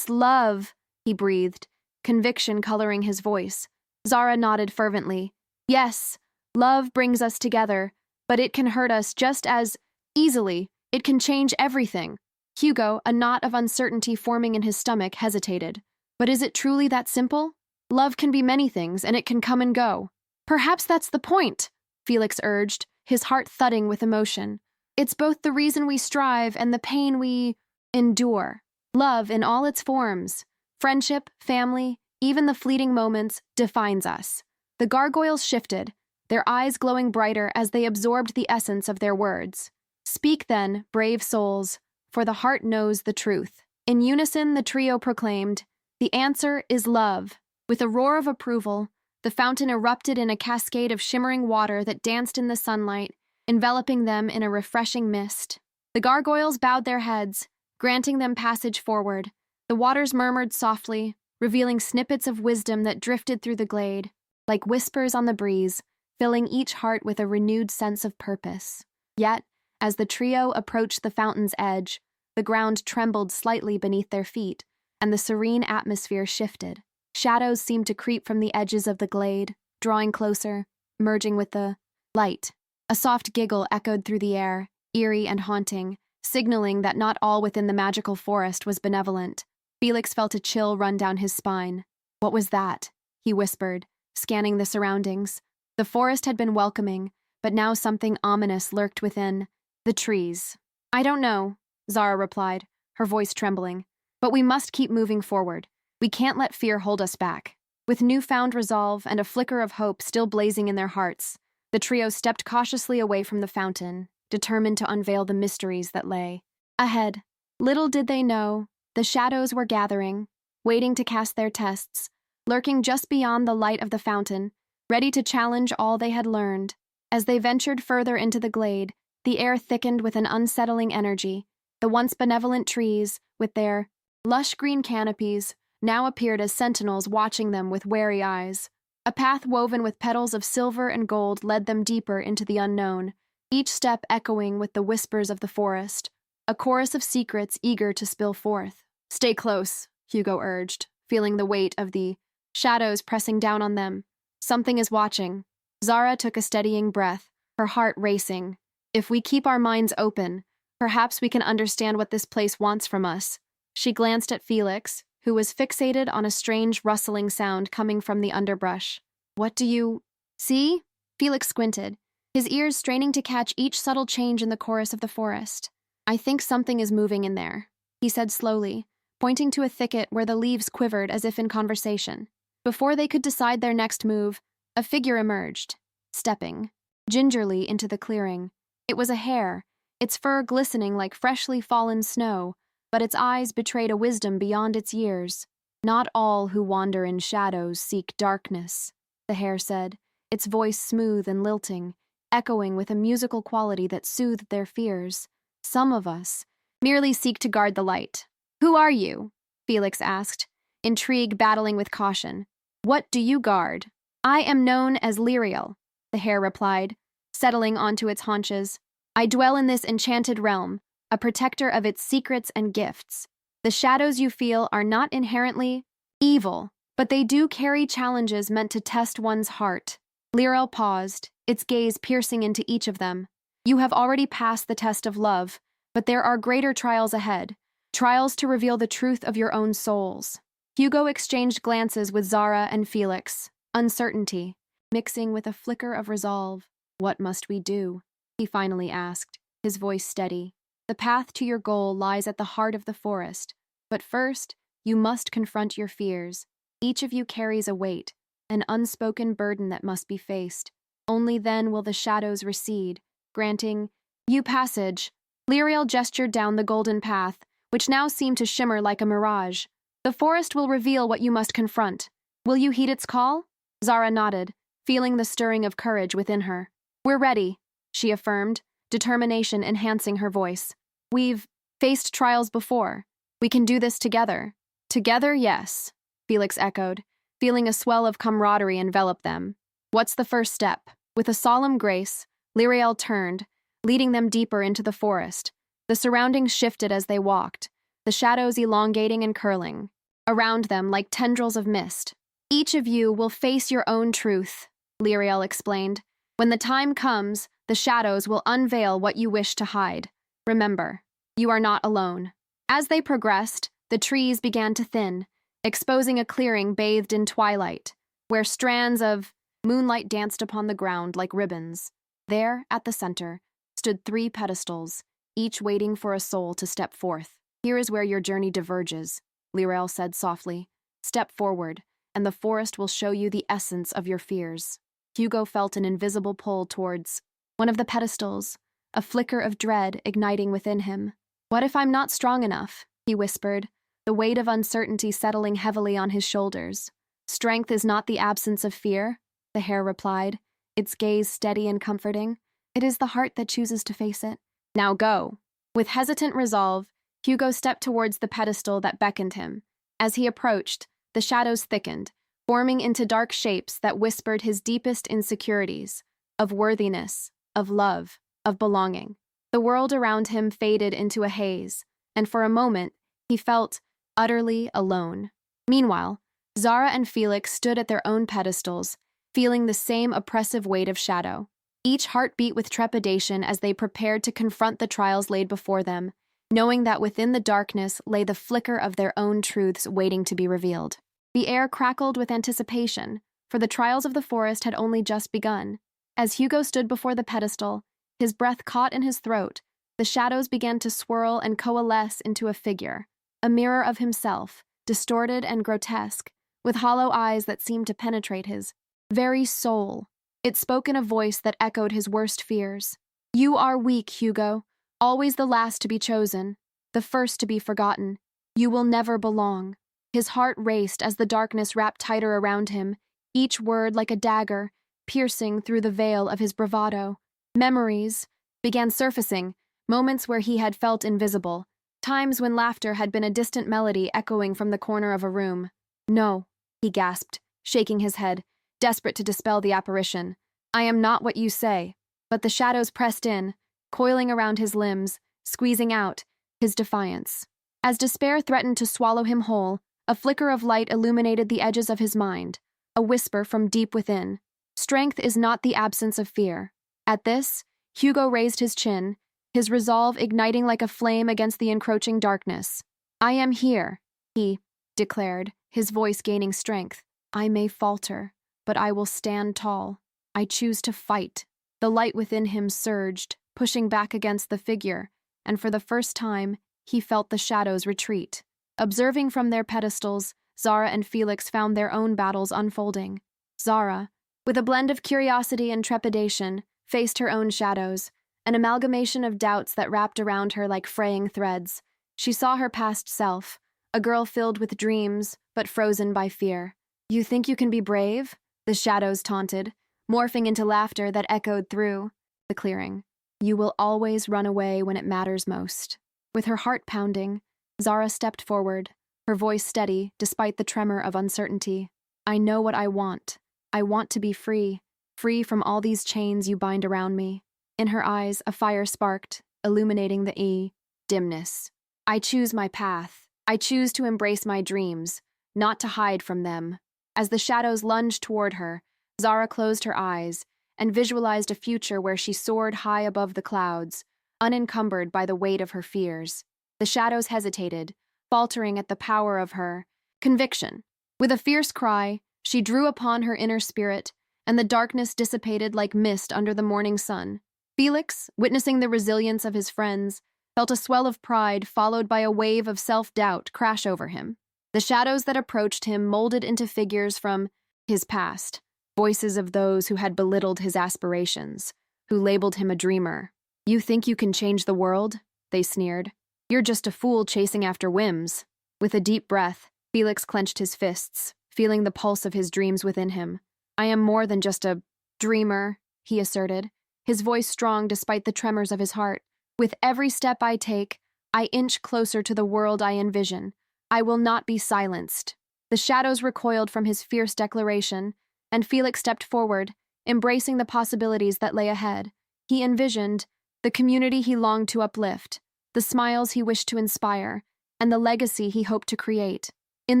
Speaker 1: love," he breathed, conviction coloring his voice. Zara nodded fervently. "Yes, love brings us together, but it can hurt us just as easily. It can change everything." Hugo, a knot of uncertainty forming in his stomach, hesitated. But is it truly that simple? Love can be many things, and it can come and go. "Perhaps that's the point," Felix urged, his heart thudding with emotion. "It's both the reason we strive and the pain we endure. Love in all its forms, friendship, family, even the fleeting moments, defines us." The gargoyles shifted, their eyes glowing brighter as they absorbed the essence of their words. "Speak then, brave souls, for the heart knows the truth." In unison, the trio proclaimed, "The answer is love." With a roar of approval, the fountain erupted in a cascade of shimmering water that danced in the sunlight, enveloping them in a refreshing mist. The gargoyles bowed their heads, granting them passage forward. The waters murmured softly, revealing snippets of wisdom that drifted through the glade, like whispers on the breeze, filling each heart with a renewed sense of purpose. Yet, as the trio approached the fountain's edge, the ground trembled slightly beneath their feet, and the serene atmosphere shifted. Shadows seemed to creep from the edges of the glade, drawing closer, merging with the light. A soft giggle echoed through the air, eerie and haunting, signaling that not all within the magical forest was benevolent. Felix felt a chill run down his spine. "What was that?" he whispered, scanning the surroundings. The forest had been welcoming, but now something ominous lurked within. The trees. "I don't know," Zara replied, her voice trembling. "But we must keep moving forward. We can't let fear hold us back." With newfound resolve and a flicker of hope still blazing in their hearts, the trio stepped cautiously away from the fountain, determined to unveil the mysteries that lay ahead. Little did they know, the shadows were gathering, waiting to cast their tests, lurking just beyond the light of the fountain, ready to challenge all they had learned. As they ventured further into the glade, the air thickened with an unsettling energy. The once benevolent trees, with their lush green canopies, now appeared as sentinels watching them with wary eyes. A path woven with petals of silver and gold led them deeper into the unknown, each step echoing with the whispers of the forest, a chorus of secrets eager to spill forth. "Stay close," Hugo urged, feeling the weight of the shadows pressing down on them. "Something is watching." Zara took a steadying breath, her heart racing. "If we keep our minds open, perhaps we can understand what this place wants from us." She glanced at Felix, who was fixated on a strange rustling sound coming from the underbrush. "What do you see?" Felix squinted, his ears straining to catch each subtle change in the chorus of the forest. "I think something is moving in there," he said slowly, pointing to a thicket where the leaves quivered as if in conversation. Before they could decide their next move, a figure emerged, stepping gingerly into the clearing. It was a hare, its fur glistening like freshly fallen snow, but its eyes betrayed a wisdom beyond its years. "Not all who wander in shadows seek darkness," the hare said, its voice smooth and lilting, echoing with a musical quality that soothed their fears. "Some of us merely seek to guard the light." "Who are you?" Felix asked, intrigue battling with caution. "What do you guard?" "I am known as Lyriel," the hare replied, settling onto its haunches. "I dwell in this enchanted realm, a protector of its secrets and gifts. The shadows you feel are not inherently evil, but they do carry challenges meant to test one's heart." Lyriel paused, its gaze piercing into each of them. "You have already passed the test of love, but there are greater trials ahead, trials to reveal the truth of your own souls." Hugo exchanged glances with Zara and Felix, uncertainty, mixing with a flicker of resolve. What must we do? He finally asked, his voice steady. The path to your goal lies at the heart of the forest, but first, you must confront your fears. Each of you carries a weight, an unspoken burden that must be faced. Only then will the shadows recede, granting you passage. Lyriel gestured down the golden path, which now seemed to shimmer like a mirage. The forest will reveal what you must confront. Will you heed its call? Zara nodded, feeling the stirring of courage within her. We're ready, she affirmed, determination enhancing her voice. We've faced trials before. We can do this together. Together, yes, Felix echoed, feeling a swell of camaraderie envelop them. What's the first step? With a solemn grace, Lyriel turned, leading them deeper into the forest. The surroundings shifted as they walked, the shadows elongating and curling around them like tendrils of mist. Each of you will face your own truth, Lyriel explained. When the time comes, the shadows will unveil what you wish to hide. Remember, you are not alone. As they progressed, the trees began to thin, exposing a clearing bathed in twilight, where strands of moonlight danced upon the ground like ribbons. There, at the center, stood 3 pedestals, each waiting for a soul to step forth. Here is where your journey diverges, Lyriel said softly. Step forward, and the forest will show you the essence of your fears. Hugo felt an invisible pull towards one of the pedestals, a flicker of dread igniting within him. What if I'm not strong enough? He whispered, the weight of uncertainty settling heavily on his shoulders. Strength is not the absence of fear, the hare replied, its gaze steady and comforting. It is the heart that chooses to face it. Now go. With hesitant resolve, Hugo stepped towards the pedestal that beckoned him. As he approached, the shadows thickened, forming into dark shapes that whispered his deepest insecurities, of worthiness, of love, of belonging. The world around him faded into a haze, and for a moment, he felt utterly alone. Meanwhile, Zara and Felix stood at their own pedestals, feeling the same oppressive weight of shadow. Each heart beat with trepidation as they prepared to confront the trials laid before them, knowing that within the darkness lay the flicker of their own truths waiting to be revealed. The air crackled with anticipation, for the trials of the forest had only just begun. As Hugo stood before the pedestal, his breath caught in his throat, the shadows began to swirl and coalesce into a figure, a mirror of himself, distorted and grotesque, with hollow eyes that seemed to penetrate his very soul. It spoke in a voice that echoed his worst fears. You are weak, Hugo, always the last to be chosen, the first to be forgotten. You will never belong. His heart raced as the darkness wrapped tighter around him, each word like a dagger, piercing through the veil of his bravado. Memories began surfacing, moments where he had felt invisible, times when laughter had been a distant melody echoing from the corner of a room. No, he gasped, shaking his head, desperate to dispel the apparition. I am not what you say. But the shadows pressed in, coiling around his limbs, squeezing out his defiance. As despair threatened to swallow him whole, a flicker of light illuminated the edges of his mind, a whisper from deep within. Strength is not the absence of fear. At this, Hugo raised his chin, his resolve igniting like a flame against the encroaching darkness. I am here, he declared, his voice gaining strength. I may falter, but I will stand tall. I choose to fight. The light within him surged, pushing back against the figure, and for the first time, he felt the shadows retreat. Observing from their pedestals, Zara and Felix found their own battles unfolding. Zara, with a blend of curiosity and trepidation, faced her own shadows, an amalgamation of doubts that wrapped around her like fraying threads. She saw her past self, a girl filled with dreams, but frozen by fear. You think you can be brave? The shadows taunted, morphing into laughter that echoed through the clearing. You will always run away when it matters most. With her heart pounding, Zara stepped forward, her voice steady despite the tremor of uncertainty. I know what I want. I want to be free, free from all these chains you bind around me. In her eyes, a fire sparked, illuminating the dimness. I choose my path. I choose to embrace my dreams, not to hide from them. As the shadows lunged toward her, Zara closed her eyes and visualized a future where she soared high above the clouds, unencumbered by the weight of her fears. The shadows hesitated, faltering at the power of her conviction. With a fierce cry, she drew upon her inner spirit, and the darkness dissipated like mist under the morning sun. Felix, witnessing the resilience of his friends, felt a swell of pride followed by a wave of self-doubt crash over him. The shadows that approached him molded into figures from his past, voices of those who had belittled his aspirations, who labeled him a dreamer. "You think you can change the world?" they sneered. "You're just a fool chasing after whims." With a deep breath, Felix clenched his fists, feeling the pulse of his dreams within him. "I am more than just a dreamer," he asserted, his voice strong despite the tremors of his heart. "With every step I take, I inch closer to the world I envision. I will not be silenced." The shadows recoiled from his fierce declaration, and Felix stepped forward, embracing the possibilities that lay ahead. He envisioned the community he longed to uplift, the smiles he wished to inspire, and the legacy he hoped to create. In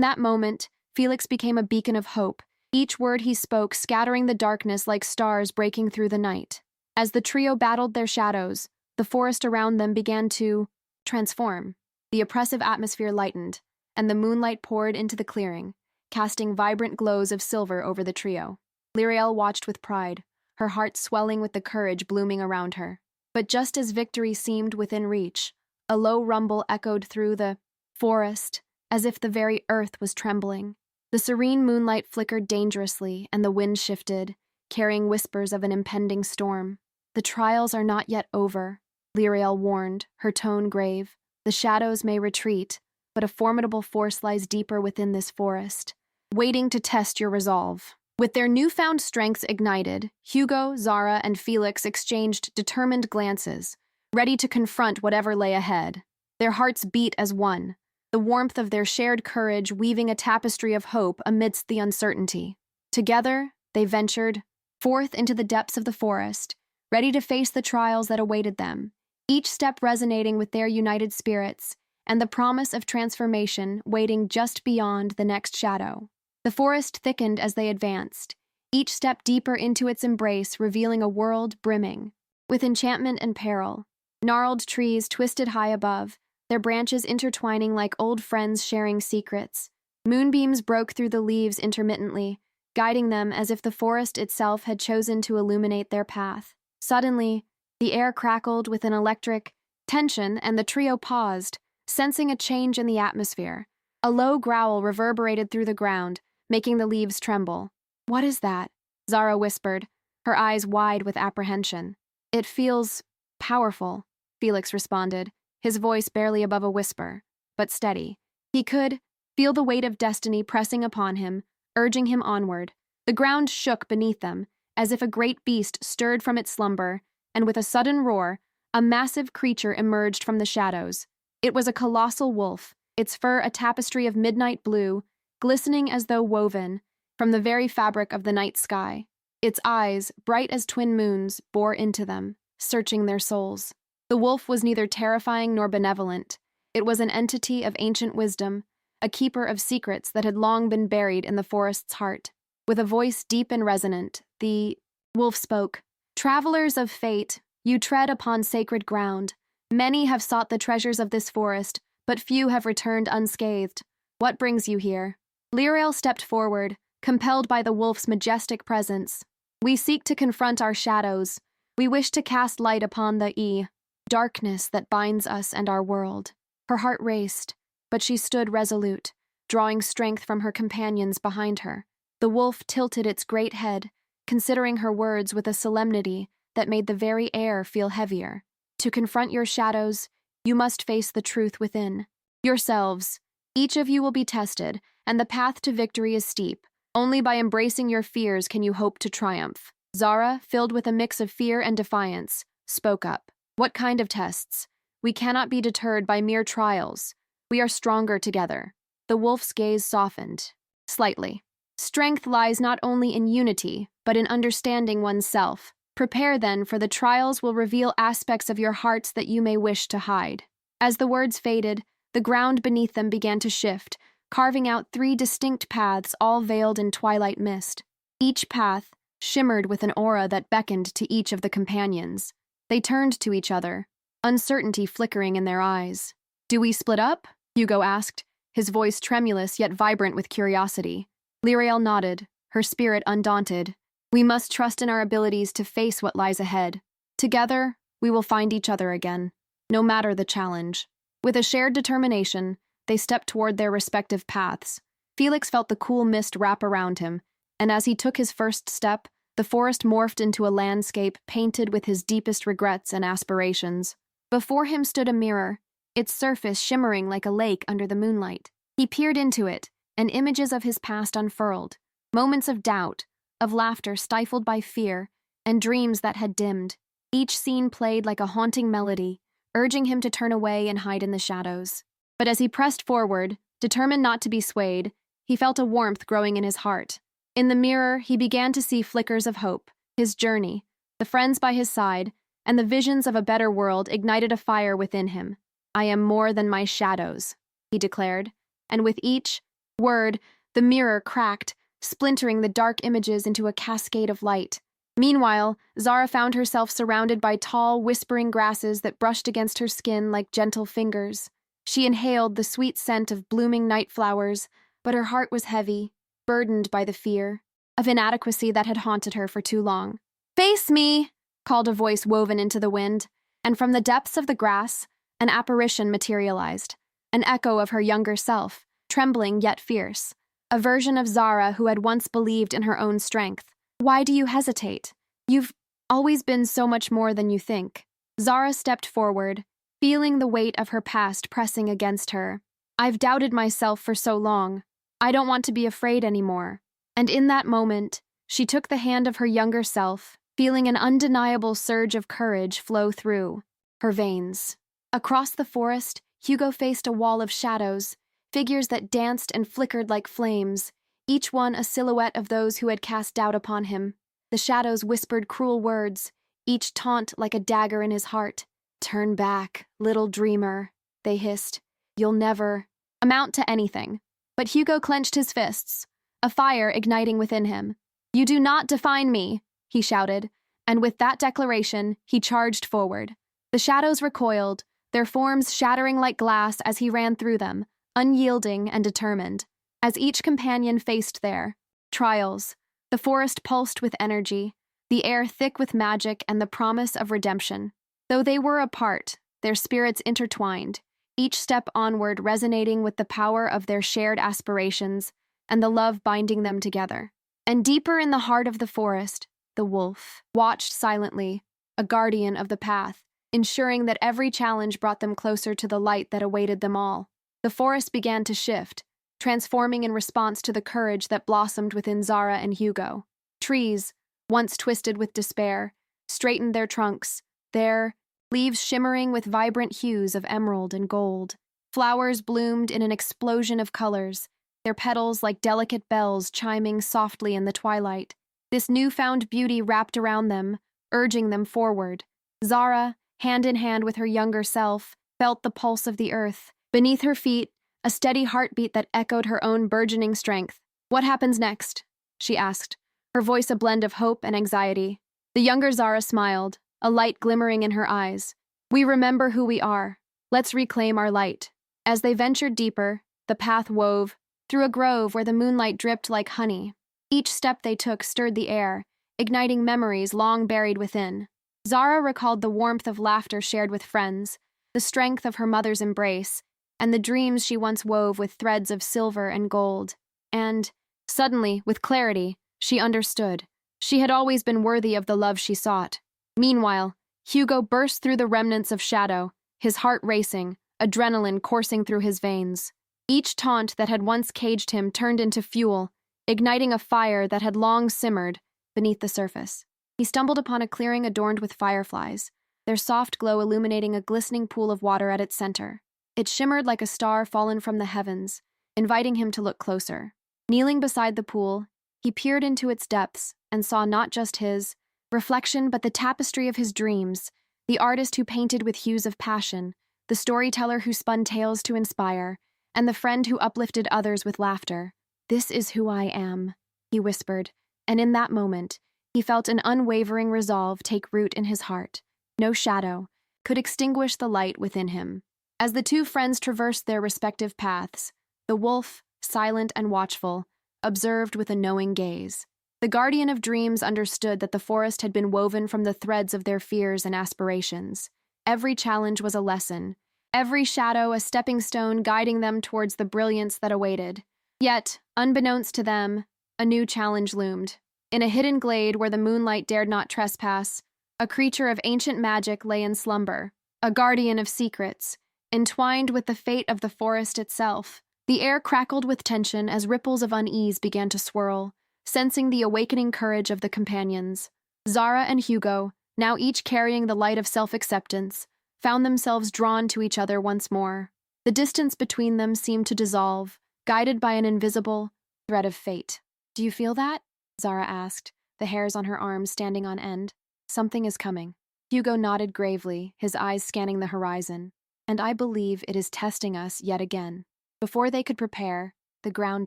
Speaker 1: that moment, Felix became a beacon of hope, each word he spoke scattering the darkness like stars breaking through the night. As the trio battled their shadows, the forest around them began to transform. The oppressive atmosphere lightened, and the moonlight poured into the clearing, casting vibrant glows of silver over the trio. Lyriel watched with pride, her heart swelling with the courage blooming around her. But just as victory seemed within reach, a low rumble echoed through the forest, as if the very earth was trembling. The serene moonlight flickered dangerously, and the wind shifted, carrying whispers of an impending storm. "The trials are not yet over," Lyriel warned, her tone grave. "The shadows may retreat, but a formidable force lies deeper within this forest, waiting to test your resolve." With their newfound strengths ignited, Hugo, Zara, and Felix exchanged determined glances, ready to confront whatever lay ahead. Their hearts beat as one, the warmth of their shared courage weaving a tapestry of hope amidst the uncertainty. Together, they ventured forth into the depths of the forest, ready to face the trials that awaited them, each step resonating with their united spirits and the promise of transformation waiting just beyond the next shadow. The forest thickened as they advanced, each step deeper into its embrace revealing a world brimming with enchantment and peril. Gnarled trees twisted high above, their branches intertwining like old friends sharing secrets. Moonbeams broke through the leaves intermittently, guiding them as if the forest itself had chosen to illuminate their path. Suddenly, the air crackled with an electric tension, and the trio paused, sensing a change in the atmosphere. A low growl reverberated through the ground, making the leaves tremble. "What is that?" Zara whispered, her eyes wide with apprehension. "It feels powerful," Felix responded, his voice barely above a whisper, but steady. He could feel the weight of destiny pressing upon him, urging him onward. The ground shook beneath them, as if a great beast stirred from its slumber, and with a sudden roar, a massive creature emerged from the shadows. It was a colossal wolf, its fur a tapestry of midnight blue, glistening as though woven from the very fabric of the night sky. Its eyes, bright as twin moons, bore into them, searching their souls. The wolf was neither terrifying nor benevolent. It was an entity of ancient wisdom, a keeper of secrets that had long been buried in the forest's heart. With a voice deep and resonant, the wolf spoke. "Travelers of fate, you tread upon sacred ground. Many have sought the treasures of this forest, but few have returned unscathed. What brings you here?" Lyriel stepped forward, compelled by the wolf's majestic presence. "We seek to confront our shadows. We wish to cast light upon the darkness that binds us and our world." Her heart raced, but she stood resolute, drawing strength from her companions behind her. The wolf tilted its great head, considering her words with a solemnity that made the very air feel heavier. "To confront your shadows, you must face the truth within. Yourselves. Each of you will be tested, and the path to victory is steep. Only by embracing your fears can you hope to triumph." Zara, filled with a mix of fear and defiance, spoke up. "What kind of tests? We cannot be deterred by mere trials. We are stronger together." The wolf's gaze softened, slightly. "Strength lies not only in unity, but in understanding oneself. Prepare then, for the trials will reveal aspects of your hearts that you may wish to hide." As the words faded, the ground beneath them began to shift, carving out 3 distinct paths all veiled in twilight mist. Each path shimmered with an aura that beckoned to each of the companions. They turned to each other, uncertainty flickering in their eyes. "Do we split up?" Hugo asked, his voice tremulous yet vibrant with curiosity. Lyriel nodded, her spirit undaunted. We must trust in our abilities to face what lies ahead. Together, we will find each other again, no matter the challenge. With a shared determination, they stepped toward their respective paths. Felix felt the cool mist wrap around him, and as he took his first step, the forest morphed into a landscape painted with his deepest regrets and aspirations. Before him stood a mirror, its surface shimmering like a lake under the moonlight. He peered into it, and images of his past unfurled, moments of doubt, of laughter stifled by fear, and dreams that had dimmed. Each scene played like a haunting melody, urging him to turn away and hide in the shadows. But as he pressed forward, determined not to be swayed, he felt a warmth growing in his heart. In the mirror, he began to see flickers of hope. His journey, the friends by his side, and the visions of a better world ignited a fire within him. "I am more than my shadows," he declared, and with each word, the mirror cracked, splintering the dark images into a cascade of light. Meanwhile, Zara found herself surrounded by tall, whispering grasses that brushed against her skin like gentle fingers. She inhaled the sweet scent of blooming night flowers, but her heart was heavy, burdened by the fear of inadequacy that had haunted her for too long. "Face me!" called a voice woven into the wind, and from the depths of the grass, an apparition materialized, an echo of her younger self, trembling yet fierce, a version of Zara who had once believed in her own strength. "Why do you hesitate? You've always been so much more than you think." Zara stepped forward, feeling the weight of her past pressing against her. "I've doubted myself for so long. I don't want to be afraid anymore." And in that moment, she took the hand of her younger self, feeling an undeniable surge of courage flow through her veins. Across the forest, Hugo faced a wall of shadows, figures that danced and flickered like flames, each one a silhouette of those who had cast doubt upon him. The shadows whispered cruel words, each taunt like a dagger in his heart. "Turn back, little dreamer," they hissed. "You'll never amount to anything." But Hugo clenched his fists, a fire igniting within him. "You do not define me," he shouted, and with that declaration, he charged forward. The shadows recoiled, their forms shattering like glass as he ran through them, unyielding and determined. As each companion faced their trials, the forest pulsed with energy, the air thick with magic and the promise of redemption. Though they were apart, their spirits intertwined, each step onward resonating with the power of their shared aspirations and the love binding them together. And deeper in the heart of the forest, the wolf watched silently, a guardian of the path, ensuring that every challenge brought them closer to the light that awaited them all. The forest began to shift, transforming in response to the courage that blossomed within Zara and Hugo. Trees, once twisted with despair, straightened their trunks, their leaves shimmering with vibrant hues of emerald and gold. Flowers bloomed in an explosion of colors, their petals like delicate bells chiming softly in the twilight. This newfound beauty wrapped around them, urging them forward. Zara, hand in hand with her younger self, felt the pulse of the earth. Beneath her feet, a steady heartbeat that echoed her own burgeoning strength. "What happens next?" she asked, her voice a blend of hope and anxiety. The younger Zara smiled, a light glimmering in her eyes. "We remember who we are. Let's reclaim our light." As they ventured deeper, the path wove through a grove where the moonlight dripped like honey. Each step they took stirred the air, igniting memories long buried within. Zara recalled the warmth of laughter shared with friends, the strength of her mother's embrace, and the dreams she once wove with threads of silver and gold. And, suddenly, with clarity, she understood. She had always been worthy of the love she sought. Meanwhile, Hugo burst through the remnants of shadow, his heart racing, adrenaline coursing through his veins. Each taunt that had once caged him turned into fuel, igniting a fire that had long simmered beneath the surface. He stumbled upon a clearing adorned with fireflies, their soft glow illuminating a glistening pool of water at its center. It shimmered like a star fallen from the heavens, inviting him to look closer. Kneeling beside the pool, he peered into its depths and saw not just his reflection but the tapestry of his dreams, the artist who painted with hues of passion, the storyteller who spun tales to inspire, and the friend who uplifted others with laughter. "This is who I am," he whispered, and in that moment, he felt an unwavering resolve take root in his heart. No shadow could extinguish the light within him. As the two friends traversed their respective paths, the wolf, silent and watchful, observed with a knowing gaze. The guardian of dreams understood that the forest had been woven from the threads of their fears and aspirations. Every challenge was a lesson, every shadow a stepping stone guiding them towards the brilliance that awaited. Yet, unbeknownst to them, a new challenge loomed. In a hidden glade where the moonlight dared not trespass, a creature of ancient magic lay in slumber, a guardian of secrets, entwined with the fate of the forest itself. The air crackled with tension as ripples of unease began to swirl, sensing the awakening courage of the companions. Zara and Hugo, now each carrying the light of self-acceptance, found themselves drawn to each other once more. The distance between them seemed to dissolve, guided by an invisible thread of fate. "Do you feel that?" Zara asked, the hairs on her arms standing on end. "Something is coming." Hugo nodded gravely, his eyes scanning the horizon. "And I believe it is testing us yet again." Before they could prepare, the ground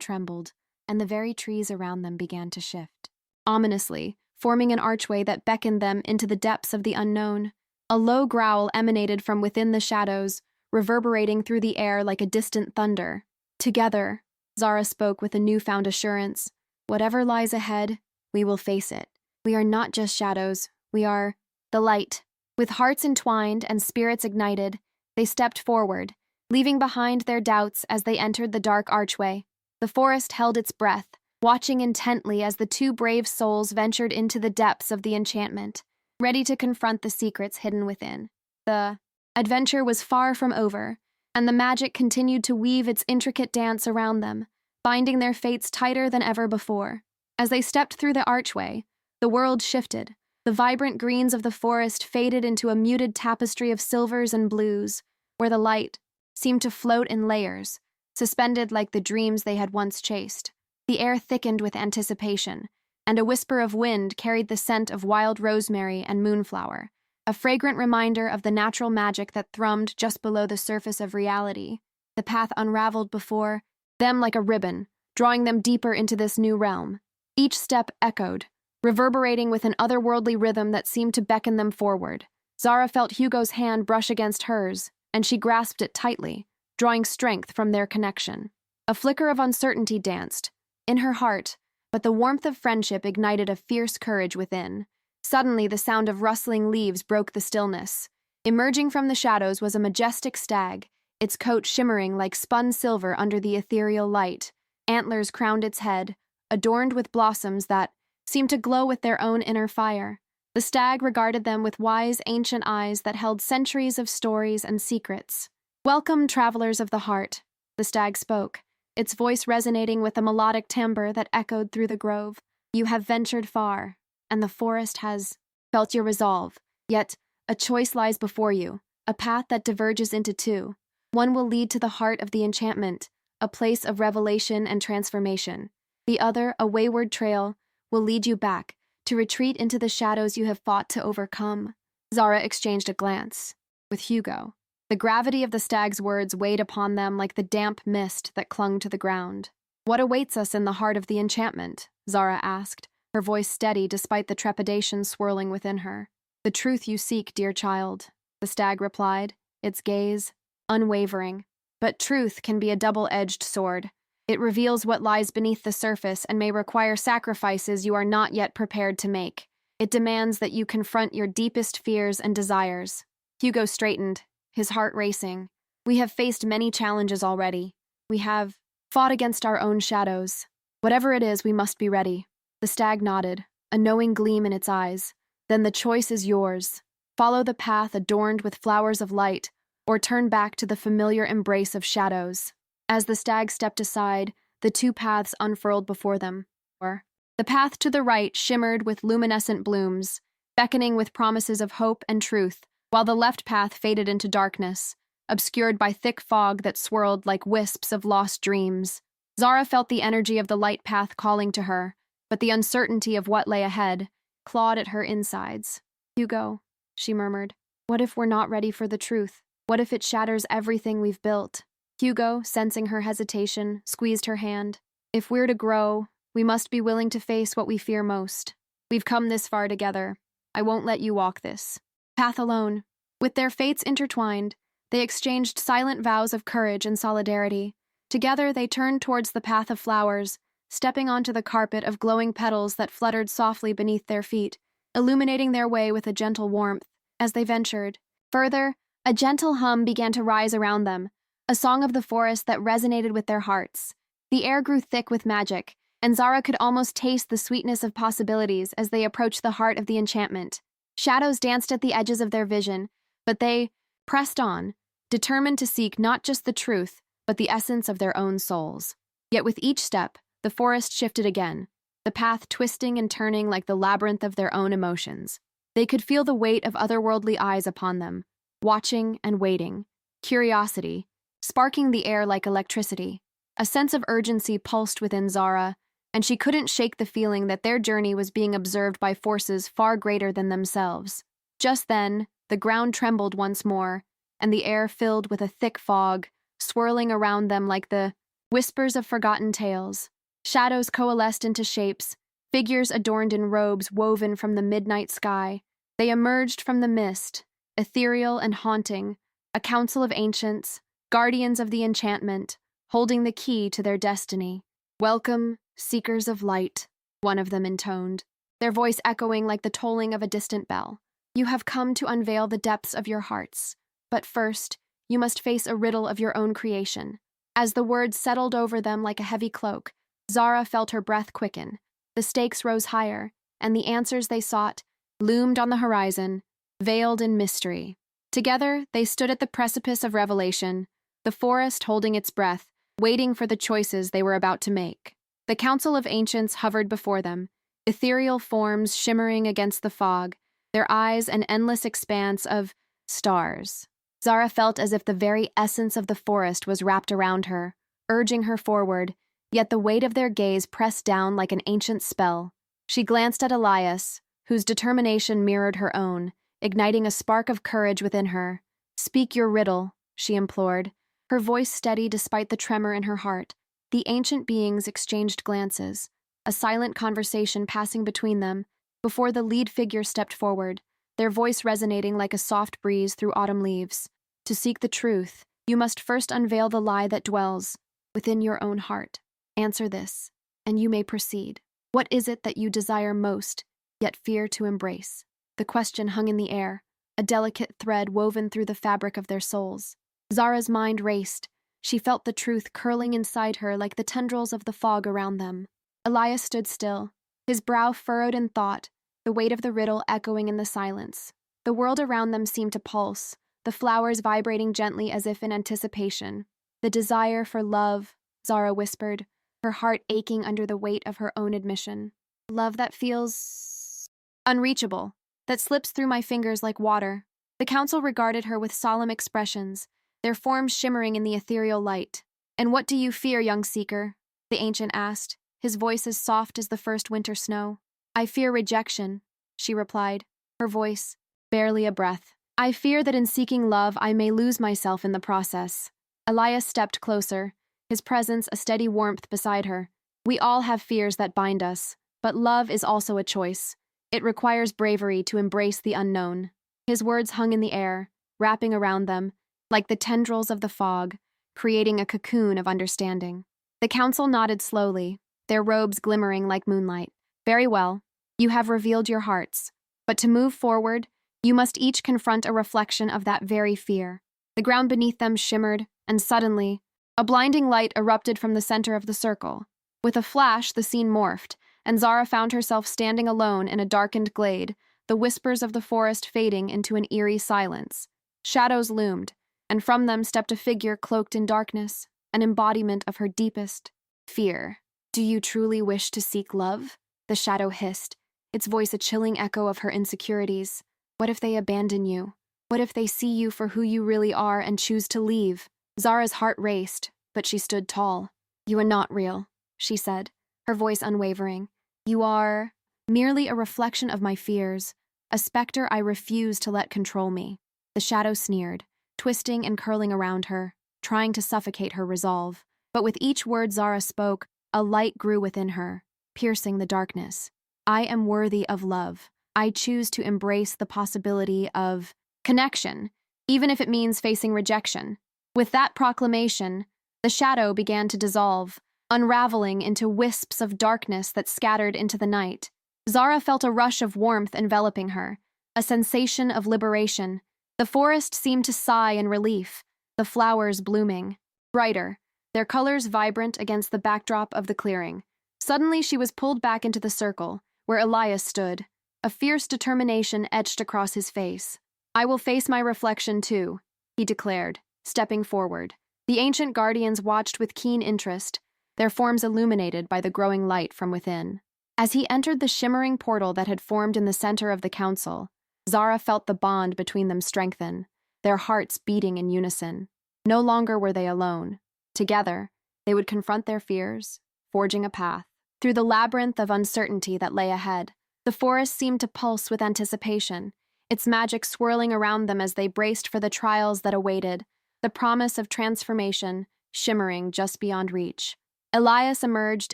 Speaker 1: trembled, and the very trees around them began to shift, ominously, forming an archway that beckoned them into the depths of the unknown. A low growl emanated from within the shadows, reverberating through the air like a distant thunder. "Together," Zara spoke with a newfound assurance, "whatever lies ahead, we will face it. We are not just shadows, we are the light." With hearts entwined and spirits ignited, they stepped forward, leaving behind their doubts as they entered the dark archway. The forest held its breath, watching intently as the two brave souls ventured into the depths of the enchantment, ready to confront the secrets hidden within. The adventure was far from over, and the magic continued to weave its intricate dance around them, binding their fates tighter than ever before. As they stepped through the archway, the world shifted. The vibrant greens of the forest faded into a muted tapestry of silvers and blues, where the light seemed to float in layers, suspended like the dreams they had once chased. The air thickened with anticipation, and a whisper of wind carried the scent of wild rosemary and moonflower, a fragrant reminder of the natural magic that thrummed just below the surface of reality. The path unraveled before them like a ribbon, drawing them deeper into this new realm. Each step echoed, reverberating with an otherworldly rhythm that seemed to beckon them forward. Zara felt Hugo's hand brush against hers, and she grasped it tightly, drawing strength from their connection. A flicker of uncertainty danced in her heart, but the warmth of friendship ignited a fierce courage within. Suddenly, the sound of rustling leaves broke the stillness. Emerging from the shadows was a majestic stag, its coat shimmering like spun silver under the ethereal light. Antlers crowned its head, adorned with blossoms that seemed to glow with their own inner fire. The stag regarded them with wise, ancient eyes that held centuries of stories and secrets. "Welcome, travelers of the heart," the stag spoke, its voice resonating with a melodic timbre that echoed through the grove. "You have ventured far, and the forest has felt your resolve. Yet, a choice lies before you, a path that diverges into two. One will lead to the heart of the enchantment, a place of revelation and transformation. The other, a wayward trail, will lead you back, to retreat into the shadows you have fought to overcome." Zara exchanged a glance with Hugo. The gravity of the stag's words weighed upon them like the damp mist that clung to the ground. "What awaits us in the heart of the enchantment?" Zara asked, her voice steady despite the trepidation swirling within her. "The truth you seek, dear child," the stag replied, its gaze unwavering. "But truth can be a double-edged sword. It reveals what lies beneath the surface and may require sacrifices you are not yet prepared to make. It demands that you confront your deepest fears and desires." Hugo straightened, his heart racing. "We have faced many challenges already. We have fought against our own shadows. Whatever it is, we must be ready." The stag nodded, a knowing gleam in its eyes. "Then the choice is yours. Follow the path adorned with flowers of light, or turn back to the familiar embrace of shadows." As the stag stepped aside, the two paths unfurled before them. The path to the right shimmered with luminescent blooms, beckoning with promises of hope and truth, while the left path faded into darkness, obscured by thick fog that swirled like wisps of lost dreams. Zara felt the energy of the light path calling to her, but the uncertainty of what lay ahead clawed at her insides. "Hugo," she murmured, "what if we're not ready for the truth? What if it shatters everything we've built?" Hugo, sensing her hesitation, squeezed her hand. "If we're to grow, we must be willing to face what we fear most. We've come this far together. I won't let you walk this path alone." With their fates intertwined, they exchanged silent vows of courage and solidarity. Together they turned towards the path of flowers, stepping onto the carpet of glowing petals that fluttered softly beneath their feet, illuminating their way with a gentle warmth. As they ventured further, a gentle hum began to rise around them, a song of the forest that resonated with their hearts. The air grew thick with magic, and Zara could almost taste the sweetness of possibilities as they approached the heart of the enchantment. Shadows danced at the edges of their vision, but they pressed on, determined to seek not just the truth, but the essence of their own souls. Yet with each step, the forest shifted again, the path twisting and turning like the labyrinth of their own emotions. They could feel the weight of otherworldly eyes upon them, watching and waiting, curiosity, sparking the air like electricity. A sense of urgency pulsed within Zara, and she couldn't shake the feeling that their journey was being observed by forces far greater than themselves. Just then, the ground trembled once more, and the air filled with a thick fog, swirling around them like the whispers of forgotten tales. Shadows coalesced into shapes, figures adorned in robes woven from the midnight sky. They emerged from the mist, ethereal and haunting, a council of ancients, guardians of the enchantment, holding the key to their destiny. "Welcome, seekers of light," one of them intoned, their voice echoing like the tolling of a distant bell. "You have come to unveil the depths of your hearts, but first, you must face a riddle of your own creation." As the words settled over them like a heavy cloak, Zara felt her breath quicken. The stakes rose higher, and the answers they sought loomed on the horizon, veiled in mystery. Together, they stood at the precipice of revelation, the forest holding its breath, waiting for the choices they were about to make. The council of ancients hovered before them, ethereal forms shimmering against the fog, their eyes an endless expanse of stars. Zara felt as if the very essence of the forest was wrapped around her, urging her forward, yet the weight of their gaze pressed down like an ancient spell. She glanced at Elias, whose determination mirrored her own, igniting a spark of courage within her. "Speak your riddle," she implored, her voice steady despite the tremor in her heart. The ancient beings exchanged glances, a silent conversation passing between them, before the lead figure stepped forward, their voice resonating like a soft breeze through autumn leaves. "To seek the truth, you must first unveil the lie that dwells within your own heart. Answer this, and you may proceed. What is it that you desire most, yet fear to embrace?" The question hung in the air, a delicate thread woven through the fabric of their souls. Zara's mind raced. She felt the truth curling inside her like the tendrils of the fog around them. Elias stood still, his brow furrowed in thought, the weight of the riddle echoing in the silence. The world around them seemed to pulse, the flowers vibrating gently as if in anticipation. "The desire for love," Zara whispered, her heart aching under the weight of her own admission. "Love that feels unreachable, that slips through my fingers like water." The council regarded her with solemn expressions, their forms shimmering in the ethereal light. "And what do you fear, young seeker?" the ancient asked, his voice as soft as the first winter snow. "I fear rejection," she replied, her voice barely a breath. "I fear that in seeking love I may lose myself in the process." Elias stepped closer, his presence a steady warmth beside her. "We all have fears that bind us, but love is also a choice. It requires bravery to embrace the unknown." His words hung in the air, wrapping around them, like the tendrils of the fog, creating a cocoon of understanding. The council nodded slowly, their robes glimmering like moonlight. "Very well, you have revealed your hearts. But to move forward, you must each confront a reflection of that very fear." The ground beneath them shimmered, and suddenly, a blinding light erupted from the center of the circle. With a flash, the scene morphed, and Zara found herself standing alone in a darkened glade, the whispers of the forest fading into an eerie silence. Shadows loomed, and from them stepped a figure cloaked in darkness, an embodiment of her deepest fear. "Do you truly wish to seek love?" the shadow hissed, its voice a chilling echo of her insecurities. "What if they abandon you? What if they see you for who you really are and choose to leave?" Zara's heart raced, but she stood tall. "You are not real," she said, her voice unwavering. "You are merely a reflection of my fears, a specter I refuse to let control me." The shadow sneered, twisting and curling around her, trying to suffocate her resolve. But with each word Zara spoke, a light grew within her, piercing the darkness. "I am worthy of love. I choose to embrace the possibility of connection, even if it means facing rejection." With that proclamation, the shadow began to dissolve, unraveling into wisps of darkness that scattered into the night. Zara felt a rush of warmth enveloping her, a sensation of liberation. The forest seemed to sigh in relief, the flowers blooming brighter, their colors vibrant against the backdrop of the clearing. Suddenly she was pulled back into the circle, where Elias stood, a fierce determination etched across his face. "I will face my reflection too," he declared, stepping forward. The ancient guardians watched with keen interest, their forms illuminated by the growing light from within. As he entered the shimmering portal that had formed in the center of the council, Zara felt the bond between them strengthen, their hearts beating in unison. No longer were they alone. Together, they would confront their fears, forging a path. Through the labyrinth of uncertainty that lay ahead, the forest seemed to pulse with anticipation, its magic swirling around them as they braced for the trials that awaited, the promise of transformation shimmering just beyond reach. Elias emerged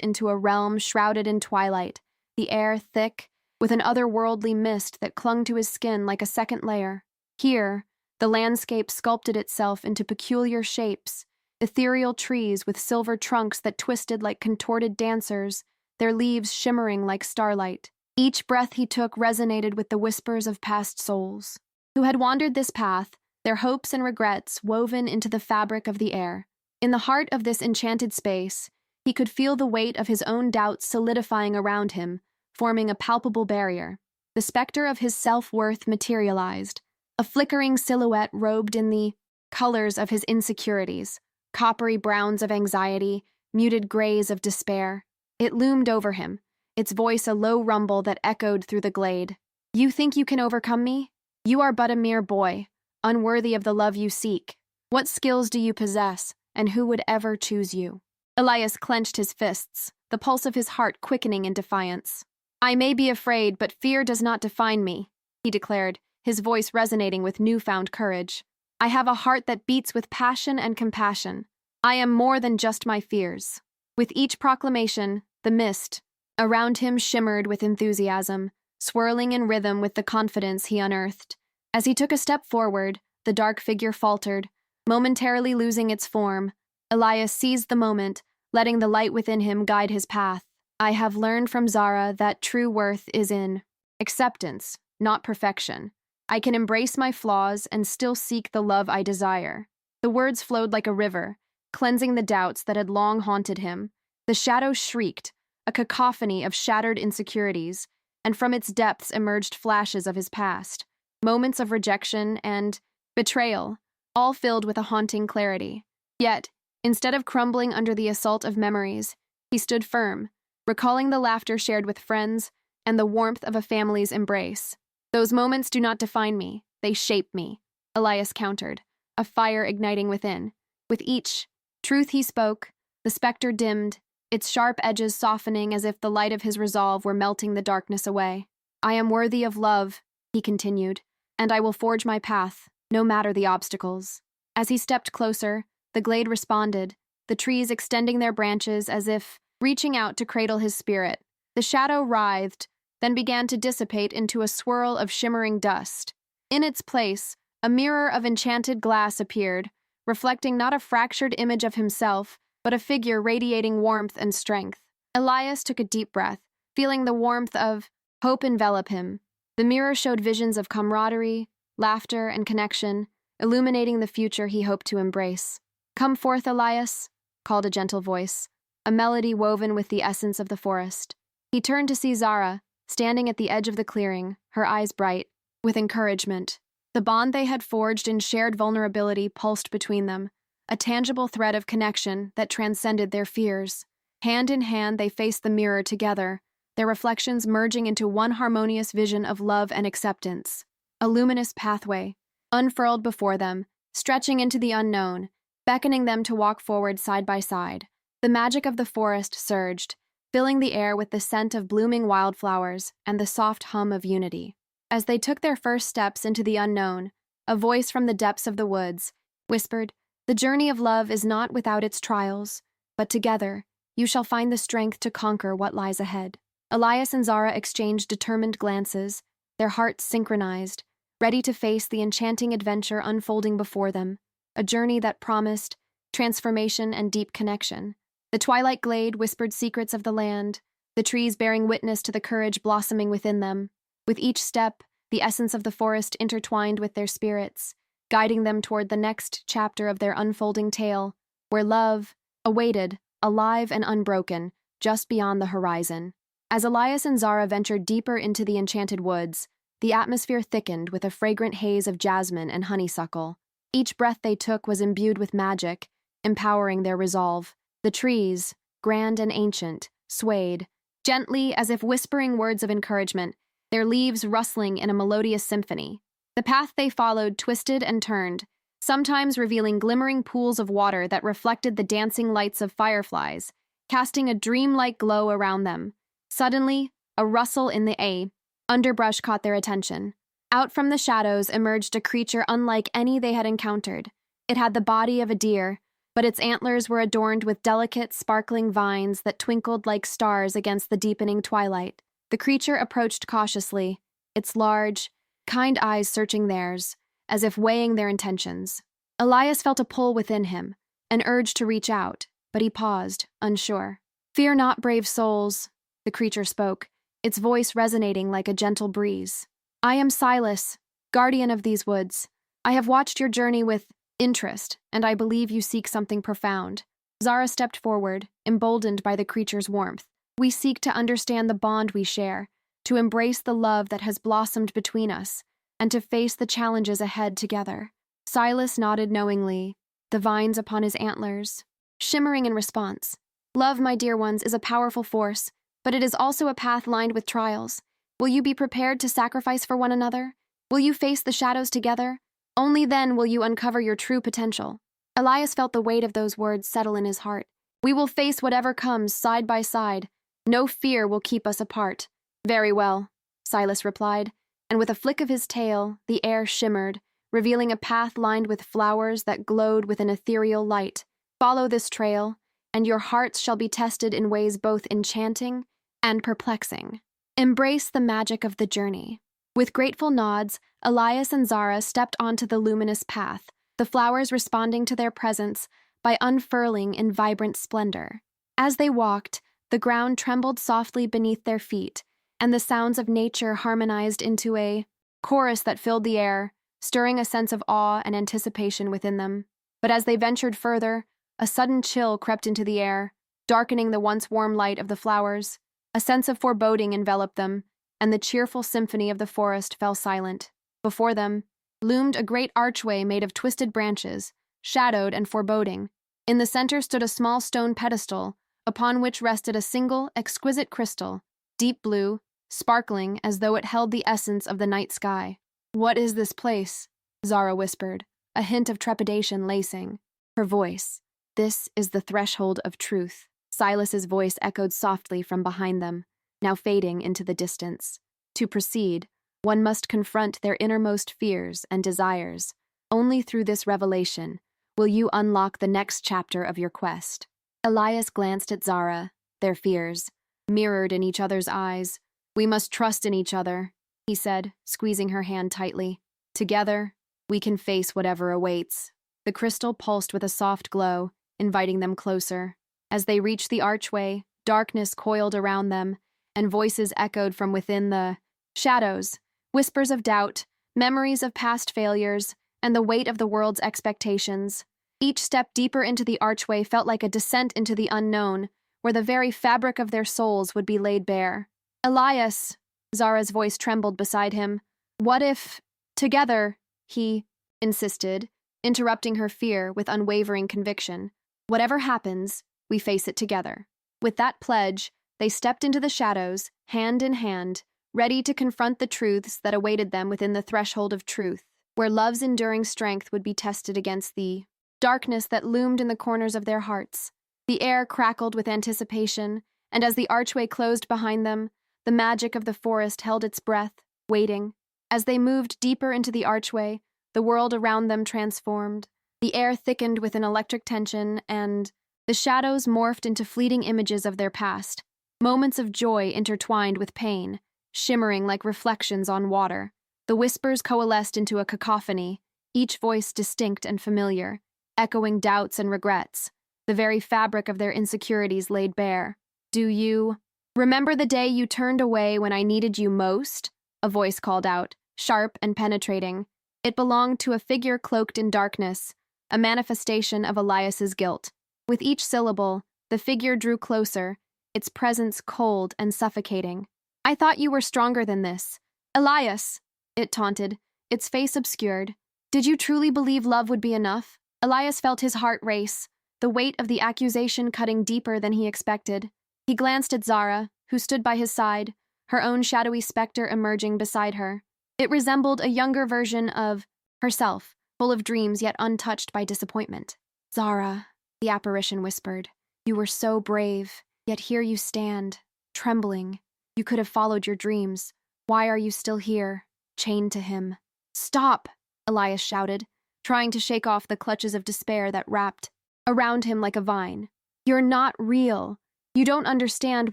Speaker 1: into a realm shrouded in twilight, the air thick, with an otherworldly mist that clung to his skin like a second layer. Here, the landscape sculpted itself into peculiar shapes, ethereal trees with silver trunks that twisted like contorted dancers, their leaves shimmering like starlight. Each breath he took resonated with the whispers of past souls, who had wandered this path, their hopes and regrets woven into the fabric of the air. In the heart of this enchanted space, he could feel the weight of his own doubts solidifying around him, forming a palpable barrier. The specter of his self-worth materialized, a flickering silhouette robed in the colors of his insecurities, coppery browns of anxiety, muted grays of despair. It loomed over him, its voice a low rumble that echoed through the glade. "You think you can overcome me? You are but a mere boy, unworthy of the love you seek. What skills do you possess, and who would ever choose you?" Elias clenched his fists, the pulse of his heart quickening in defiance. "I may be afraid, but fear does not define me," he declared, his voice resonating with newfound courage. "I have a heart that beats with passion and compassion. I am more than just my fears." With each proclamation, the mist around him shimmered with enthusiasm, swirling in rhythm with the confidence he unearthed. As he took a step forward, the dark figure faltered, momentarily losing its form. Elias seized the moment, letting the light within him guide his path. "I have learned from Zara that true worth is in acceptance, not perfection. I can embrace my flaws and still seek the love I desire." The words flowed like a river, cleansing the doubts that had long haunted him. The shadow shrieked, a cacophony of shattered insecurities, and from its depths emerged flashes of his past, moments of rejection and betrayal, all filled with a haunting clarity. Yet, instead of crumbling under the assault of memories, he stood firm, recalling the laughter shared with friends and the warmth of a family's embrace. "Those moments do not define me, they shape me," Elias countered, a fire igniting within. With each truth he spoke, the specter dimmed, its sharp edges softening as if the light of his resolve were melting the darkness away. "I am worthy of love," he continued, "and I will forge my path, no matter the obstacles." As he stepped closer, the glade responded, the trees extending their branches as if reaching out to cradle his spirit. The shadow writhed, then began to dissipate into a swirl of shimmering dust. In its place, a mirror of enchanted glass appeared, reflecting not a fractured image of himself, but a figure radiating warmth and strength. Elias took a deep breath, feeling the warmth of hope envelop him. The mirror showed visions of camaraderie, laughter, and connection, illuminating the future he hoped to embrace. "Come forth, Elias," called a gentle voice, a melody woven with the essence of the forest. He turned to see Zara, standing at the edge of the clearing, her eyes bright with encouragement. The bond they had forged in shared vulnerability pulsed between them, a tangible thread of connection that transcended their fears. Hand in hand, they faced the mirror together, their reflections merging into one harmonious vision of love and acceptance. A luminous pathway unfurled before them, stretching into the unknown, beckoning them to walk forward side by side. The magic of the forest surged, filling the air with the scent of blooming wildflowers and the soft hum of unity. As they took their first steps into the unknown, a voice from the depths of the woods whispered, "The journey of love is not without its trials, but together you shall find the strength to conquer what lies ahead." Elias and Zara exchanged determined glances, their hearts synchronized, ready to face the enchanting adventure unfolding before them, a journey that promised transformation and deep connection. The twilight glade whispered secrets of the land, the trees bearing witness to the courage blossoming within them. With each step, the essence of the forest intertwined with their spirits, guiding them toward the next chapter of their unfolding tale, where love awaited, alive and unbroken, just beyond the horizon. As Elias and Zara ventured deeper into the enchanted woods, the atmosphere thickened with a fragrant haze of jasmine and honeysuckle. Each breath they took was imbued with magic, empowering their resolve. The trees, grand and ancient, swayed, gently as if whispering words of encouragement, their leaves rustling in a melodious symphony. The path they followed twisted and turned, sometimes revealing glimmering pools of water that reflected the dancing lights of fireflies, casting a dreamlike glow around them. Suddenly, a rustle in the underbrush caught their attention. Out from the shadows emerged a creature unlike any they had encountered. It had the body of a deer, but its antlers were adorned with delicate, sparkling vines that twinkled like stars against the deepening twilight. The creature approached cautiously, its large, kind eyes searching theirs, as if weighing their intentions. Elias felt a pull within him, an urge to reach out, but he paused, unsure. "Fear not, brave souls," the creature spoke, its voice resonating like a gentle breeze. "I am Silas, guardian of these woods. I have watched your journey with interest, and I believe you seek something profound." Zara stepped forward, emboldened by the creature's warmth. "We seek to understand the bond we share, to embrace the love that has blossomed between us, and to face the challenges ahead together." Silas nodded knowingly, the vines upon his antlers shimmering in response. "Love, my dear ones, is a powerful force, but it is also a path lined with trials. Will you be prepared to sacrifice for one another? Will you face the shadows together? Only then will you uncover your true potential." Elias felt the weight of those words settle in his heart. "We will face whatever comes, side by side. No fear will keep us apart." "Very well," Silas replied, and with a flick of his tail, the air shimmered, revealing a path lined with flowers that glowed with an ethereal light. "Follow this trail, and your hearts shall be tested in ways both enchanting and perplexing. Embrace the magic of the journey." With grateful nods, Elias and Zara stepped onto the luminous path, the flowers responding to their presence by unfurling in vibrant splendor. As they walked, the ground trembled softly beneath their feet, and the sounds of nature harmonized into a chorus that filled the air, stirring a sense of awe and anticipation within them. But as they ventured further, a sudden chill crept into the air, darkening the once warm light of the flowers. A sense of foreboding enveloped them, and the cheerful symphony of the forest fell silent. Before them loomed a great archway made of twisted branches, shadowed and foreboding. In the center stood a small stone pedestal, upon which rested a single, exquisite crystal, deep blue, sparkling as though it held the essence of the night sky. "What is this place?" Zara whispered, a hint of trepidation lacing her voice. "This is the threshold of truth." Silas's voice echoed softly from behind them, now fading into the distance. "To proceed, one must confront their innermost fears and desires. Only through this revelation will you unlock the next chapter of your quest." Elias glanced at Zara, their fears mirrored in each other's eyes. "We must trust in each other," he said, squeezing her hand tightly. "Together, we can face whatever awaits." The crystal pulsed with a soft glow, inviting them closer. As they reached the archway, darkness coiled around them, and voices echoed from within the shadows, whispers of doubt, memories of past failures, and the weight of the world's expectations. Each step deeper into the archway felt like a descent into the unknown, where the very fabric of their souls would be laid bare. "Elias," Zara's voice trembled beside him. "What if, together," he insisted, interrupting her fear with unwavering conviction. "Whatever happens, we face it together." With that pledge, they stepped into the shadows, hand in hand, ready to confront the truths that awaited them within the threshold of truth, where love's enduring strength would be tested against the darkness that loomed in the corners of their hearts. The air crackled with anticipation, and as the archway closed behind them, the magic of the forest held its breath, waiting. As they moved deeper into the archway, the world around them transformed. The air thickened with an electric tension, and the shadows morphed into fleeting images of their past, moments of joy intertwined with pain, shimmering like reflections on water. The whispers coalesced into a cacophony, each voice distinct and familiar, echoing doubts and regrets. the very fabric of their insecurities laid bare. Do you remember the day you turned away when I needed you most? A voice called out, sharp and penetrating. It belonged to a figure cloaked in darkness, a manifestation of Elias's guilt. With each syllable, the figure drew closer, its presence cold and suffocating. I thought you were stronger than this. Elias, it taunted, its face obscured. Did you truly believe love would be enough? Elias felt his heart race, the weight of the accusation cutting deeper than he expected. He glanced at Zara, who stood by his side, her own shadowy specter emerging beside her. It resembled a younger version of herself, full of dreams yet untouched by disappointment. Zara, the apparition whispered, you were so brave, yet here you stand, trembling. You could have followed your dreams. Why are you still here, chained to him? Stop, Elias shouted, trying to shake off the clutches of despair that wrapped around him like a vine. You're not real. You don't understand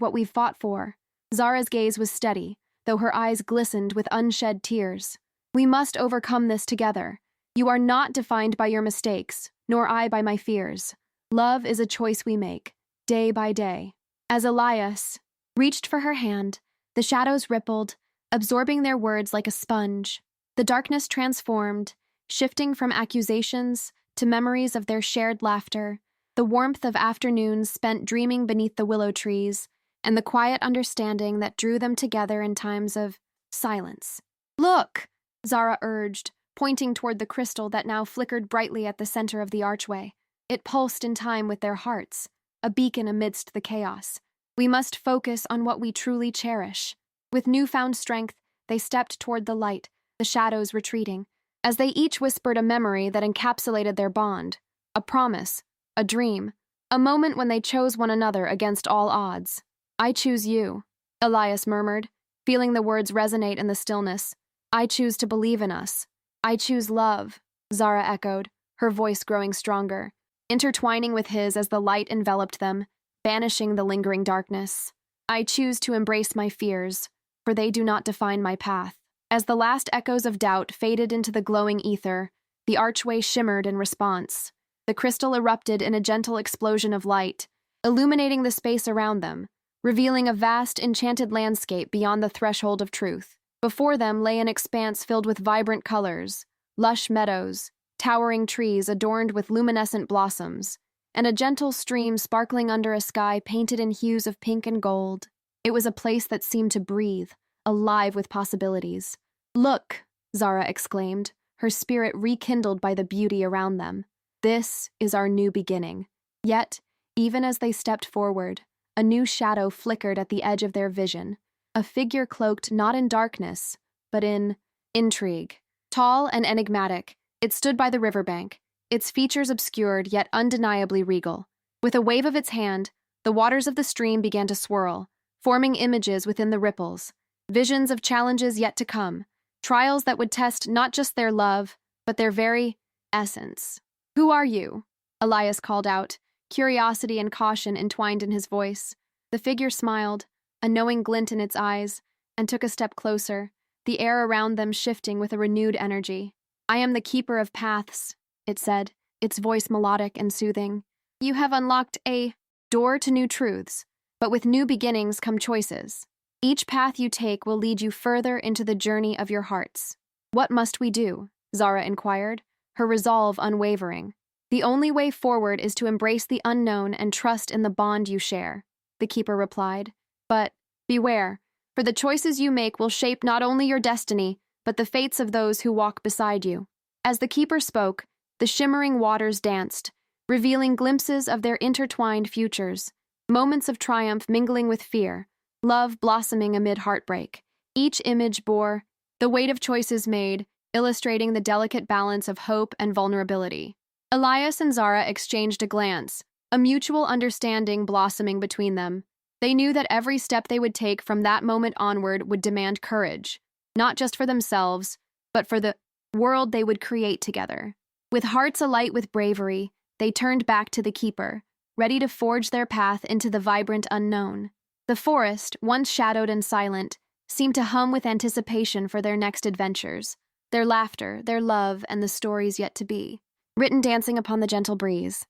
Speaker 1: what we've fought for. Zara's gaze was steady, though her eyes glistened with unshed tears. We must overcome this together. You are not defined by your mistakes, nor I by my fears. Love is a choice we make, day by day. As Elias reached for her hand, the shadows rippled, absorbing their words like a sponge. The darkness transformed, shifting from accusations to memories of their shared laughter, the warmth of afternoons spent dreaming beneath the willow trees, and the quiet understanding that drew them together in times of silence. Look, Zara urged, pointing toward the crystal that now flickered brightly at the center of the archway. It pulsed in time with their hearts, a beacon amidst the chaos. We must focus on what we truly cherish. With newfound strength, they stepped toward the light, the shadows retreating, as they each whispered a memory that encapsulated their bond, a promise, a dream, a moment when they chose one another against all odds. I choose you, Elias murmured, feeling the words resonate in the stillness. I choose to believe in us. I choose love, Zara echoed, her voice growing stronger, intertwining with his as the light enveloped them, banishing the lingering darkness. I choose to embrace my fears, for they do not define my path. As the last echoes of doubt faded into the glowing ether, the archway shimmered in response. The crystal erupted in a gentle explosion of light, illuminating the space around them, revealing a vast, enchanted landscape beyond the threshold of truth. Before them lay an expanse filled with vibrant colors, lush meadows, towering trees adorned with luminescent blossoms, and a gentle stream sparkling under a sky painted in hues of pink and gold. It was a place that seemed to breathe, alive with possibilities. Look, Zara exclaimed, her spirit rekindled by the beauty around them. This is our new beginning. Yet, even as they stepped forward, a new shadow flickered at the edge of their vision, a figure cloaked not in darkness, but in intrigue. Tall and enigmatic, it stood by the riverbank, its features obscured yet undeniably regal. With a wave of its hand, the waters of the stream began to swirl, forming images within the ripples, visions of challenges yet to come, trials that would test not just their love, but their very essence. Who are you? Elias called out, curiosity and caution entwined in his voice. The figure smiled, a knowing glint in its eyes, and took a step closer, the air around them shifting with a renewed energy. I am the keeper of paths, it said, its voice melodic and soothing. You have unlocked a door to new truths, but with new beginnings come choices. Each path you take will lead you further into the journey of your hearts. What must we do? Zara inquired, her resolve unwavering. The only way forward is to embrace the unknown and trust in the bond you share, the keeper replied. But beware, for the choices you make will shape not only your destiny, but the fates of those who walk beside you. As the keeper spoke, the shimmering waters danced, revealing glimpses of their intertwined futures, moments of triumph mingling with fear, love blossoming amid heartbreak. Each image bore the weight of choices made, illustrating the delicate balance of hope and vulnerability. Elias and Zara exchanged a glance, a mutual understanding blossoming between them. They knew that every step they would take from that moment onward would demand courage, not just for themselves, but for the world they would create together. With hearts alight with bravery, they turned back to the keeper, ready to forge their path into the vibrant unknown. The forest, once shadowed and silent, seemed to hum with anticipation for their next adventures, their laughter, their love, and the stories yet to be, written dancing upon the gentle breeze.